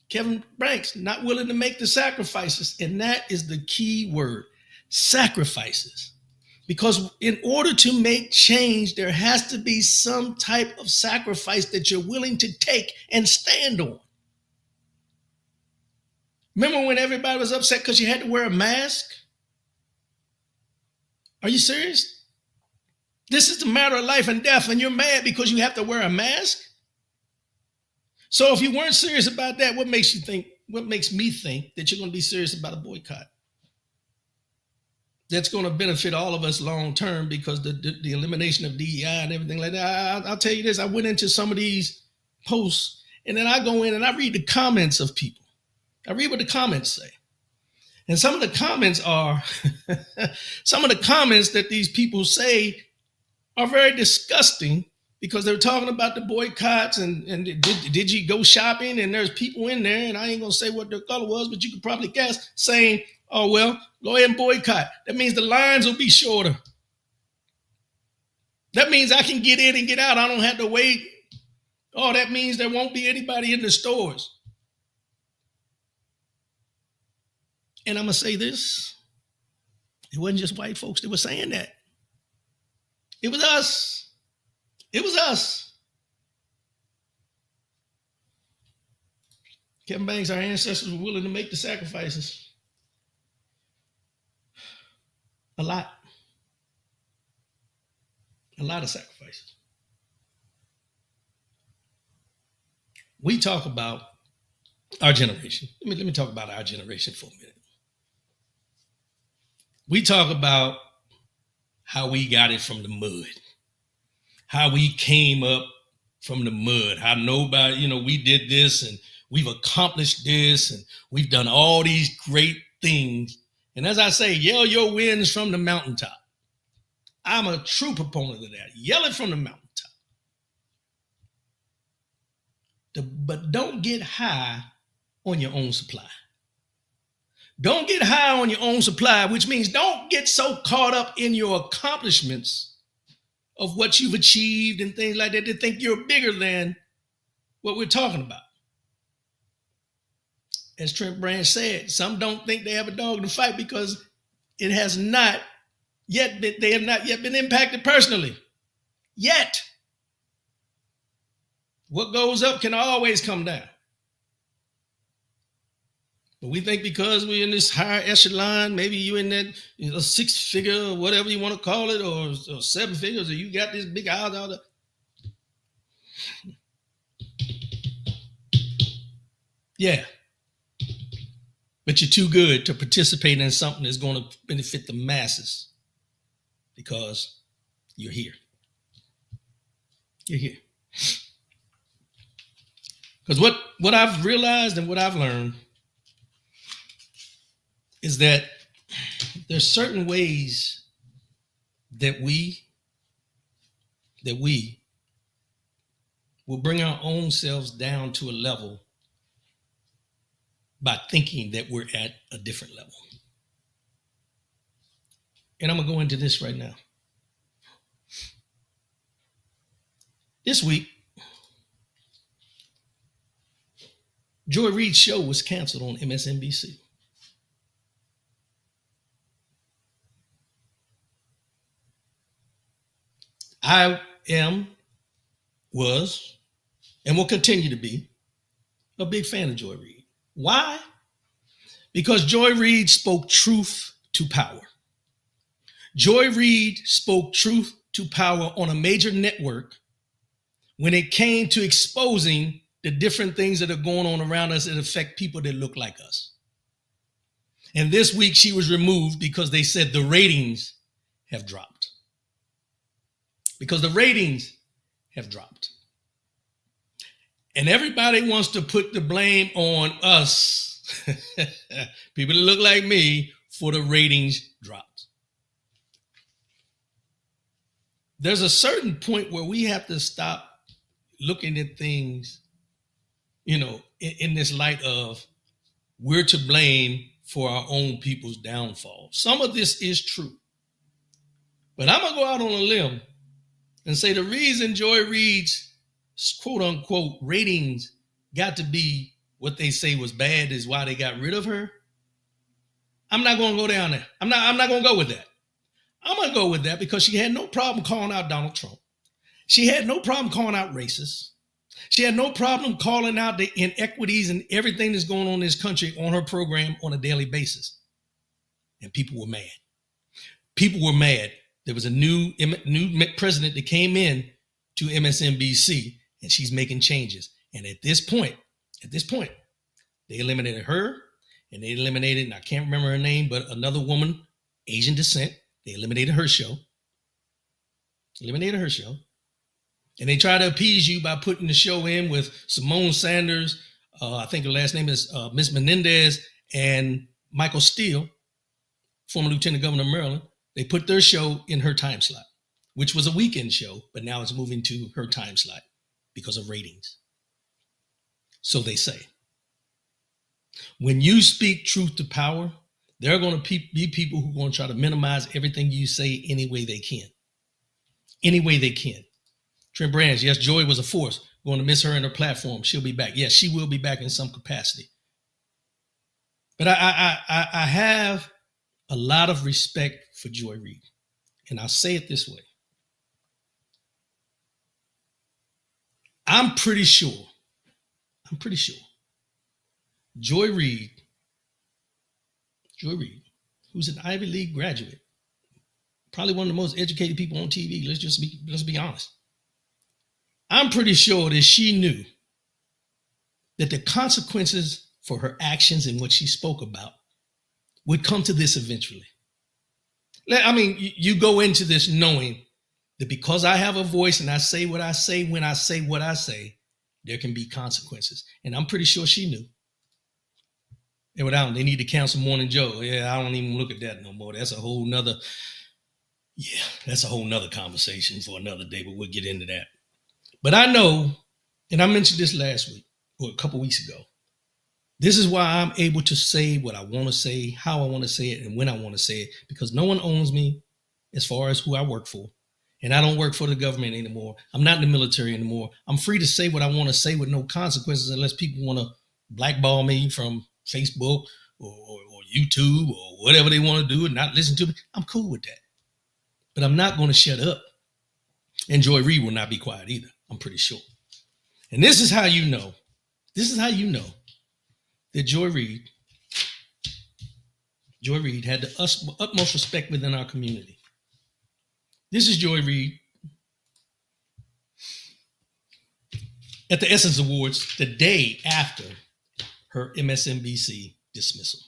Kevin Banks, not willing to make the sacrifices. And that is the key word, sacrifices. Because in order to make change, there has to be some type of sacrifice that you're willing to take and stand on. Remember when everybody was upset because you had to wear a mask? Are you serious? This is a matter of life and death, and you're mad because you have to wear a mask? So if you weren't serious about that, what makes me think that you're going to be serious about a boycott? That's going to benefit all of us long term because the elimination of DEI and everything like that. I'll tell you this, I went into some of these posts and then I go in and I read the comments of people. I read what the comments say. And some of the comments are, some of the comments that these people say are very disgusting because they're talking about the boycotts and did you go shopping? And there's people in there, and I ain't going to say what their color was, but you could probably guess, saying, oh, well, go ahead and boycott. That means the lines will be shorter. That means I can get in and get out. I don't have to wait. Oh, that means there won't be anybody in the stores. And I'm going to say this. It wasn't just white folks that were saying that. It was us. It was us. Kevin Banks, our ancestors were willing to make the sacrifices. A lot of sacrifices. We talk about our generation. Let me talk about our generation for a minute. We talk about how we got it from the mud, how we came up from the mud, how nobody, we did this and we've accomplished this and we've done all these great things. And as I say, yell your wins from the mountaintop. I'm a true proponent of that. Yell it from the mountaintop. But don't get high on your own supply. Don't get high on your own supply, which means don't get so caught up in your accomplishments of what you've achieved and things like that. They think you're bigger than what we're talking about. As Trent Brand said, some don't think they have a dog in the fight because it has not yet been, they have not yet been impacted personally. Yet. What goes up can always come down. But we think because we're in this higher echelon, maybe you in that six-figure or whatever you want to call it, or seven figures, or you got this big house out there. Yeah. But you're too good to participate in something that's going to benefit the masses because you're here. You're here. Because what I've realized and what I've learned is that there's certain ways that we will bring our own selves down to a level by thinking that we're at a different level. And I'm going to go into this right now. This week, Joy Reid's show was canceled on MSNBC. I was, and will continue to be a big fan of Joy Reid. Why? Because Joy Reid spoke truth to power. Joy Reid spoke truth to power on a major network when it came to exposing the different things that are going on around us that affect people that look like us. And this week she was removed because they said the ratings have dropped. Because the ratings have dropped. And everybody wants to put the blame on us, people that look like me, for the ratings dropped. There's a certain point where we have to stop looking at things, in this light of we're to blame for our own people's downfall. Some of this is true. But I'm going to go out on a limb and say the reason Joy Reid's quote unquote ratings got to be what they say was bad is why they got rid of her. I'm not going to go down there. I'm not going to go with that. I'm going to go with that because she had no problem calling out Donald Trump. She had no problem calling out racists. She had no problem calling out the inequities and everything that's going on in this country on her program on a daily basis. And people were mad. People were mad. There was a new president that came in to MSNBC, and she's making changes. And at this point, they eliminated her, and they eliminated, and I can't remember her name, but another woman, Asian descent. They eliminated her show. And they try to appease you by putting the show in with Simone Sanders, I think her last name is Miss Menendez, and Michael Steele, former Lieutenant Governor of Maryland. They put their show in her time slot, which was a weekend show, but now it's moving to her time slot because of ratings. So they say. When you speak truth to power, there are going to be people who are going to try to minimize everything you say any way they can. Any way they can. Trent Brands, yes, Joy was a force. Going to miss her in her platform. She'll be back. Yes, she will be back in some capacity. But I have a lot of respect for Joy Reid. And I'll say it this way. I'm pretty sure Joy Reid, who's an Ivy League graduate, probably one of the most educated people on TV. Let's be honest. I'm pretty sure that she knew that the consequences for her actions and what she spoke about would come to this eventually. I mean, you go into this knowing that because I have a voice and I say what I say when I say what I say, there can be consequences. And I'm pretty sure she knew. They need to cancel Morning Joe. Yeah, I don't even look at that no more. That's a whole nother conversation for another day, but we'll get into that. But I know, and I mentioned this last week or a couple weeks ago, this is why I'm able to say what I want to say, how I want to say it, and when I want to say it, because no one owns me as far as who I work for. and I don't work for the government anymore. I'm not in the military anymore. I'm free to say what I want to say with no consequences unless people want to blackball me from Facebook or YouTube or whatever they want to do and not listen to me. I'm cool with that. But I'm not going to shut up. And Joy Reid will not be quiet either, I'm pretty sure. And this is how you know. This is how you know that Joy Reid had the utmost respect within our community. This is Joy Reid at the Essence Awards the day after her MSNBC dismissal.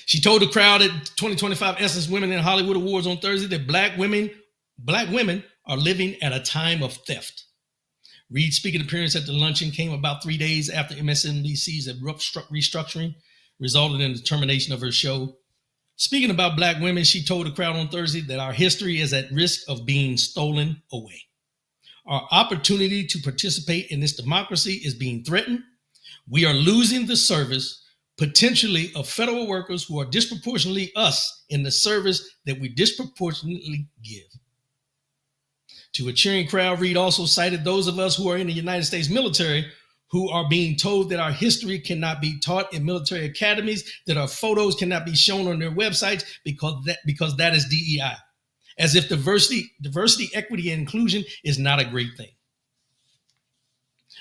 She told the crowd at 2025 Essence Women in Hollywood Awards on Thursday that black women are living at a time of theft. Reid's speaking appearance at the luncheon came about 3 days after MSNBC's abrupt restructuring resulted in the termination of her show. Speaking about black women, she told the crowd on Thursday that our history is at risk of being stolen away. Our opportunity to participate in this democracy is being threatened. We are losing the service, potentially, of federal workers who are disproportionately us in the service that we disproportionately give. To a cheering crowd, Reid also cited those of us who are in the United States military who are being told that our history cannot be taught in military academies, that our photos cannot be shown on their websites because that is DEI. As if diversity, equity, and inclusion is not a great thing.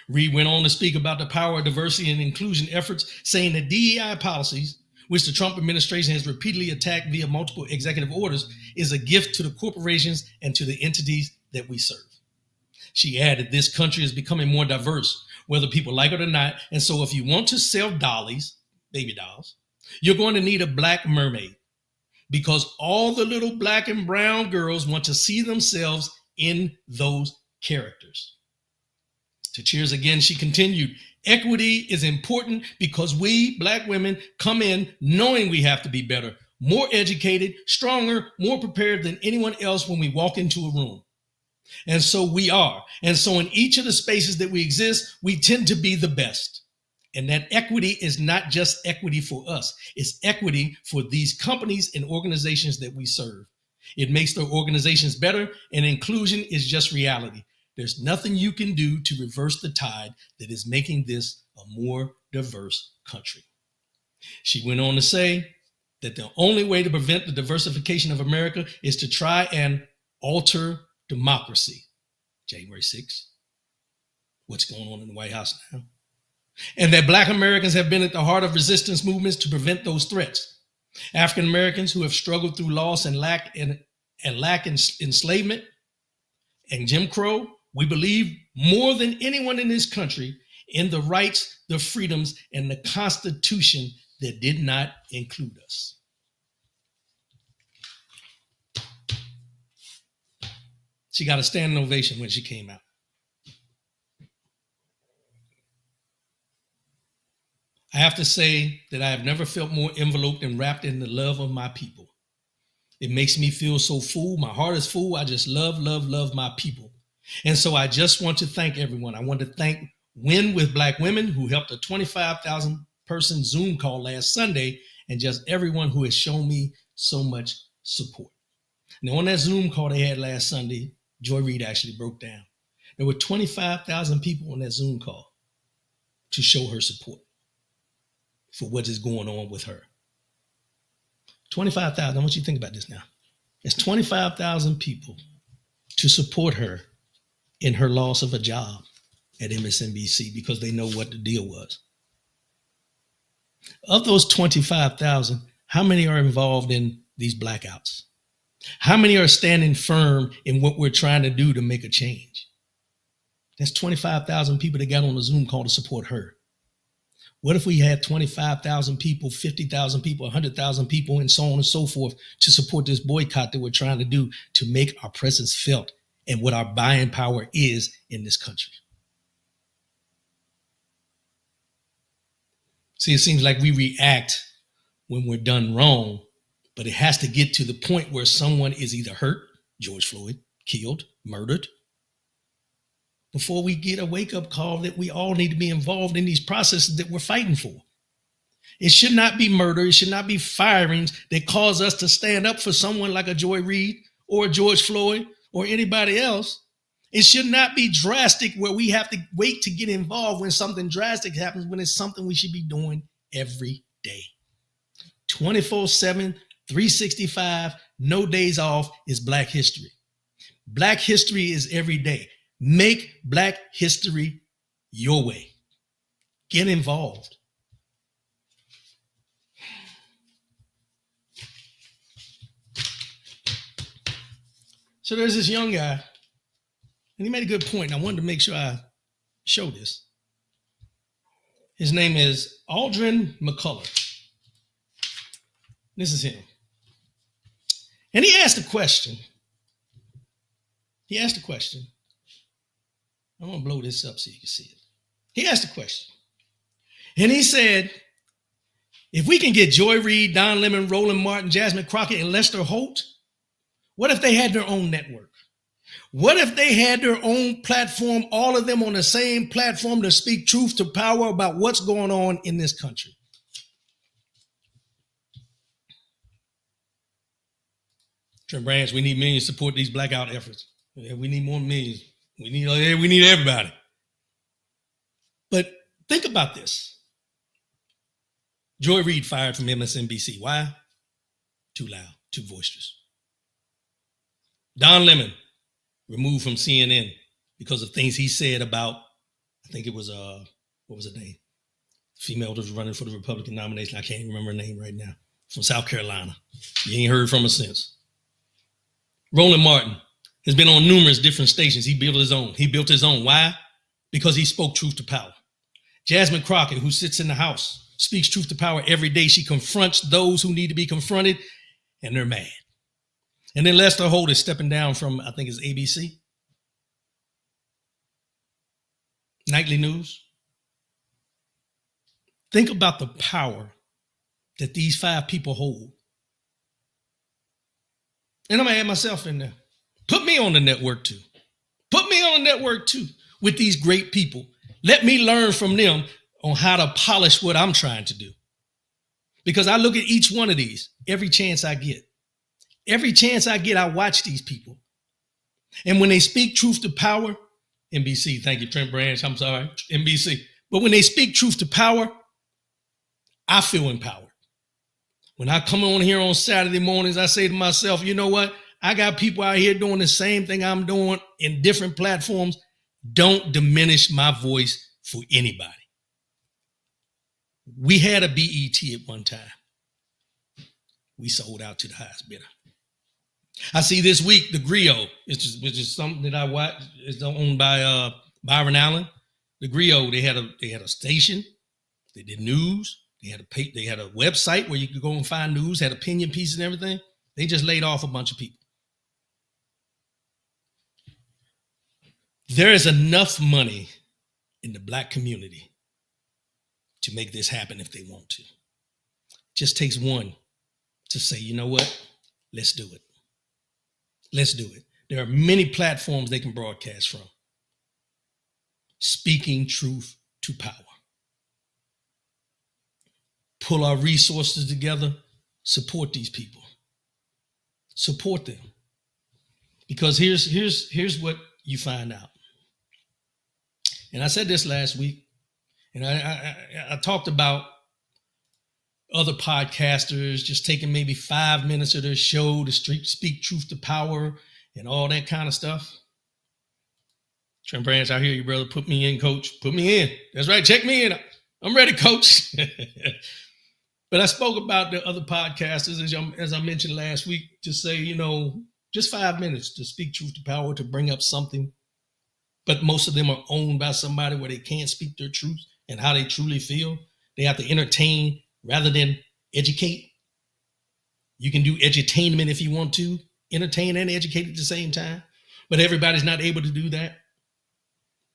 Reid went on to speak about the power of diversity and inclusion efforts, saying that DEI policies, which the Trump administration has repeatedly attacked via multiple executive orders, is a gift to the corporations and to the entities that we serve. She added, this country is becoming more diverse, whether people like it or not. And so if you want to sell dollies, baby dolls, you're going to need a black mermaid because all the little black and brown girls want to see themselves in those characters. To cheers again, she continued, equity is important because we, black women, come in knowing we have to be better, more educated, stronger, more prepared than anyone else when we walk into a room. And so we are. And so in each of the spaces that we exist, we tend to be the best. And that equity is not just equity for us. It's equity for these companies and organizations that we serve. It makes their organizations better, and inclusion is just reality. There's nothing you can do to reverse the tide that is making this a more diverse country. She went on to say that the only way to prevent the diversification of America is to try and alter democracy. January 6th. What's going on in the White House now? And that black Americans have been at the heart of resistance movements to prevent those threats. African Americans who have struggled through loss and lack enslavement and Jim Crow, we believe more than anyone in this country in the rights, the freedoms, and the Constitution that did not include us. She got a standing ovation when she came out. I have to say that I have never felt more enveloped and wrapped in the love of my people. It makes me feel so full. My heart is full. I just love my people. And so I just want to thank everyone. I want to thank Win with Black Women, who helped a 25,000 person Zoom call last Sunday, and just everyone who has shown me so much support. Now, on that Zoom call they had last Sunday, Joy Reid actually broke down. There were 25,000 people on that Zoom call to show her support for what is going on with her. 25,000, I want you to think about this now. It's 25,000 people to support her in her loss of a job at MSNBC because they know what the deal was. Of those 25,000, how many are involved in these blackouts? How many are standing firm in what we're trying to do to make a change? That's 25,000 people that got on the Zoom call to support her. What if we had 25,000 people, 50,000 people, 100,000 people, and so on and so forth to support this boycott that we're trying to do to make our presence felt and what our buying power is in this country? See, it seems like we react when we're done wrong, but it has to get to the point where someone is either hurt, George Floyd, killed, murdered, before we get a wake-up call that we all need to be involved in these processes that we're fighting for. It should not be murder. It should not be firings that cause us to stand up for someone like a Joy Reid or George Floyd or anybody else. It should not be drastic where we have to wait to get involved when something drastic happens, when it's something we should be doing every day. 24/7, 365, no days off is Black history. Black history is every day. Make Black history your way. Get involved. So there's this young guy, and he made a good point, and I wanted to make sure I show this. His name is Aldrin McCullough. This is him. And he asked a question. I'm going to blow this up so you can see it. He asked a question. And he said, if we can get Joy Reid, Don Lemon, Roland Martin, Jasmine Crockett, and Lester Holt, what if they had their own network? What if they had their own platform, all of them on the same platform to speak truth to power about what's going on in this country? Trent Branch, we need millions to support these blackout efforts. We need more millions. We need everybody. But think about this. Joy Reid fired from MSNBC. Why? Too loud, too boisterous. Don Lemon removed from CNN because of things he said about, I think it was, what was her name? Female that was running for the Republican nomination. I can't even remember her name right now. From South Carolina. You ain't heard from her since. Roland Martin has been on numerous different stations. He built his own. Why? Because he spoke truth to power. Jasmine Crockett, who sits in the House, speaks truth to power every day. She confronts those who need to be confronted, and they're mad. And then Lester Holt is stepping down from, I think it's ABC. Nightly News. Think about the power that these 5 people hold. And I'm going to add myself in there. Put me on the network too. With these great people. Let me learn from them on how to polish what I'm trying to do. Because I look at each one of these every chance I get. I watch these people. And when they speak truth to power, NBC, thank you, Trent Branch, I'm sorry, NBC. But when they speak truth to power, I feel empowered. When I come on here on Saturday mornings, I say to myself, you know what? I got people out here doing the same thing I'm doing in different platforms. Don't diminish my voice for anybody. We had a BET at one time. We sold out to the highest bidder. I see this week, the Griot, which is something that I watch, is owned by Byron Allen. The Griot, they had a station, they did news, they had a website where you could go and find news, had opinion pieces and everything. They just laid off a bunch of people. There is enough money in the Black community to make this happen if they want to. Just takes one to say, you know what? Let's do it. There are many platforms they can broadcast from. Speaking truth to power. Pull our resources together, support these people. Support them. Because here's what you find out. And I said this last week, and I talked about other podcasters just taking maybe 5 minutes of their show to speak truth to power and all that kind of stuff. Trent Branch, I hear you, brother. Put me in, coach. Put me in. That's right. Check me in. I'm ready, coach. But I spoke about the other podcasters, as I mentioned last week, to say, just 5 minutes to speak truth to power, to bring up something. But most of them are owned by somebody where they can't speak their truth and how they truly feel. They have to entertain rather than educate. You can do edutainment if you want to, entertain and educate at the same time. But everybody's not able to do that.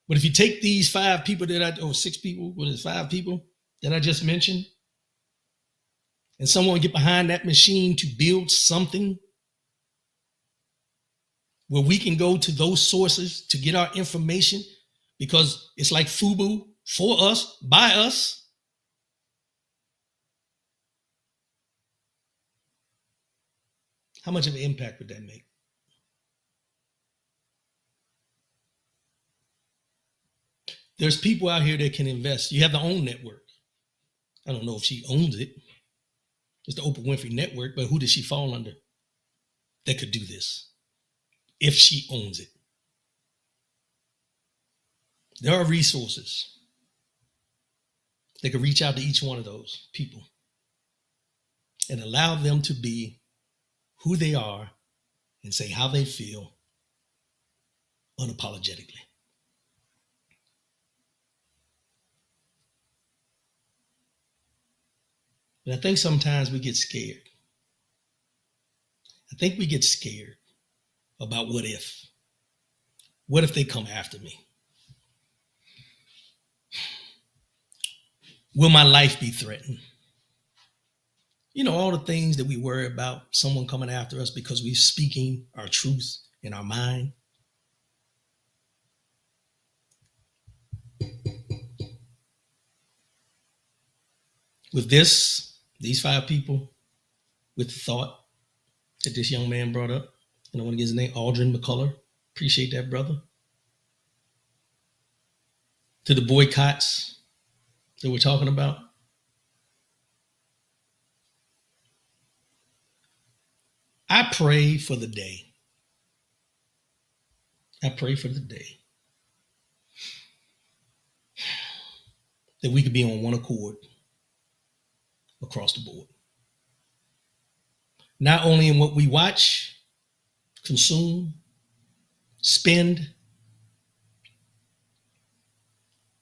But if you take these 5 people 6 people, 5 people that I just mentioned, and someone get behind that machine to build something where we can go to those sources to get our information, because it's like FUBU, for us, by us. How much of an impact would that make? There's people out here that can invest. You have the own network. I don't know if she owns it. It's the Oprah Winfrey Network, but who does she fall under that could do this if she owns it? There are resources that could reach out to each one of those people and allow them to be who they are and say how they feel unapologetically. But I think sometimes we get scared. I think we get scared about what if. What if they come after me? Will my life be threatened? You know, all the things that we worry about, someone coming after us because we're speaking our truth in our mind. With these 5 people, with the thought that this young man brought up, and I want to get his name, Aldrin McCullough. Appreciate that, brother. To the boycotts that we're talking about. I pray for the day. I pray for the day that we could be on one accord across the board. Not only in what we watch, consume, spend,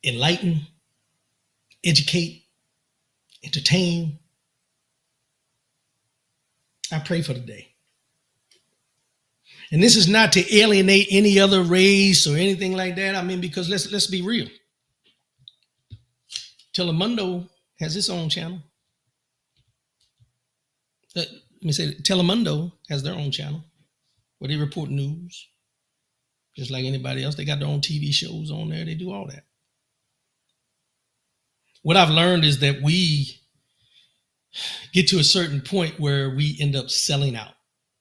enlighten, educate, entertain. I pray for the day. And this is not to alienate any other race or anything like that. I mean, because let's be real. Telemundo has its own channel. Let me say, Telemundo has their own channel where they report news, just like anybody else. They got their own TV shows on there. They do all that. What I've learned is that we get to a certain point where we end up selling out.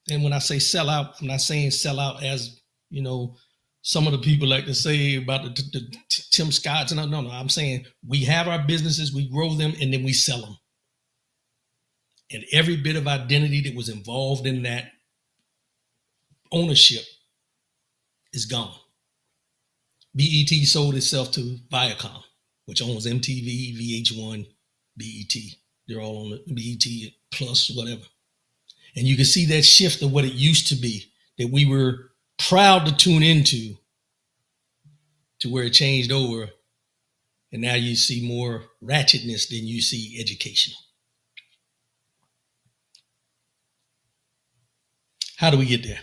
And when I say sell out, I'm not saying sell out as, you know, some of the people like to say about the Tim Scotts. No. I'm saying we have our businesses, we grow them, and then we sell them. And every bit of identity that was involved in that ownership is gone. BET sold itself to Viacom, which owns MTV, VH1, BET. They're all on the BET Plus, whatever. And you can see that shift of what it used to be, that we were proud to tune into, to where it changed over. And now you see more ratchetness than you see educational. How do we get there?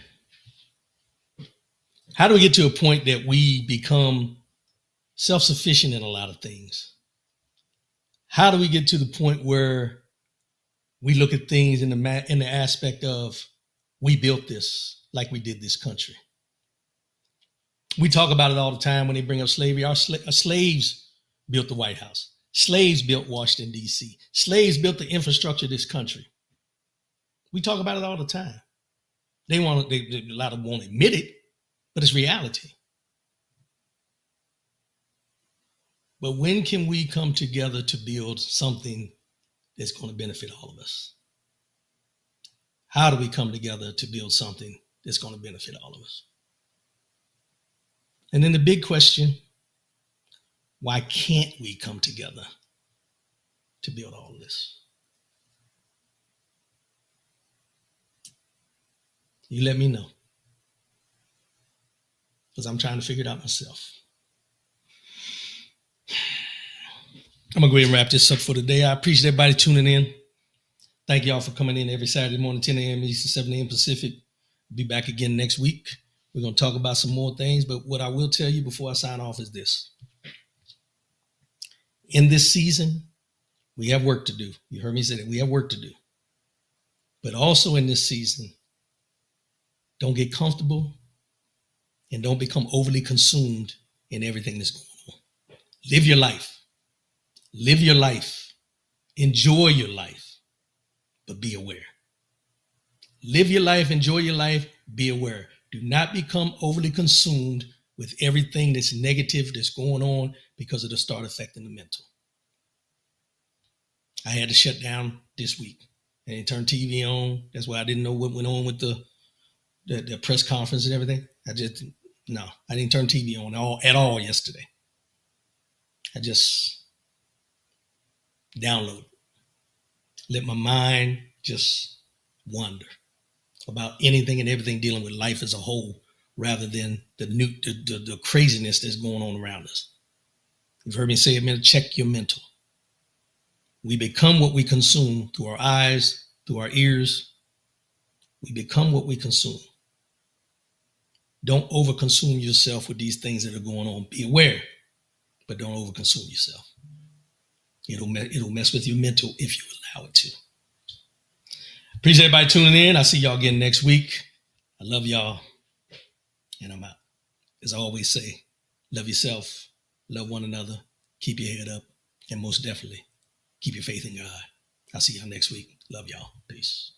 How do we get to a point that we become self-sufficient in a lot of things? How do we get to the point where we look at things in the aspect of we built this like we did this country? We talk about it all the time when they bring up slavery. Our slaves built the White House. Slaves built Washington, D.C. Slaves built the infrastructure of this country. We talk about it all the time. A lot of them won't admit it, but it's reality. But when can we come together to build something that's going to benefit all of us? How do we come together to build something that's going to benefit all of us? And then the big question, why can't we come together to build all of this? You let me know, because I'm trying to figure it out myself. I'm going to go ahead and wrap this up for today. I appreciate everybody tuning in. Thank y'all for coming in every Saturday morning, 10 a.m. Eastern, 7 a.m. Pacific. Be back again next week. We're going to talk about some more things, but what I will tell you before I sign off is this. In this season, we have work to do. You heard me say that. We have work to do. But also in this season, don't get comfortable and don't become overly consumed in everything that's going on. Live your life. Live your life. Enjoy your life, but be aware. Live your life, enjoy your life, be aware. Do not become overly consumed with everything that's negative that's going on because of the start affecting the mental. I had to shut down this week. I didn't turn TV on. That's why I didn't know what went on with the press conference and everything. I didn't turn TV on at all yesterday. I just downloaded. Let my mind just wander about anything and everything dealing with life as a whole, rather than the craziness that's going on around us. You've heard me say it, man, check your mental. We become what we consume through our eyes, through our ears. We become what we consume. Don't overconsume yourself with these things that are going on. Be aware, but don't overconsume yourself. It'll mess with your mental if you allow it to. Appreciate everybody tuning in. I'll see y'all again next week. I love y'all, and I'm out. As I always say, love yourself, love one another, keep your head up, and most definitely, keep your faith in God. I'll see y'all next week. Love y'all. Peace.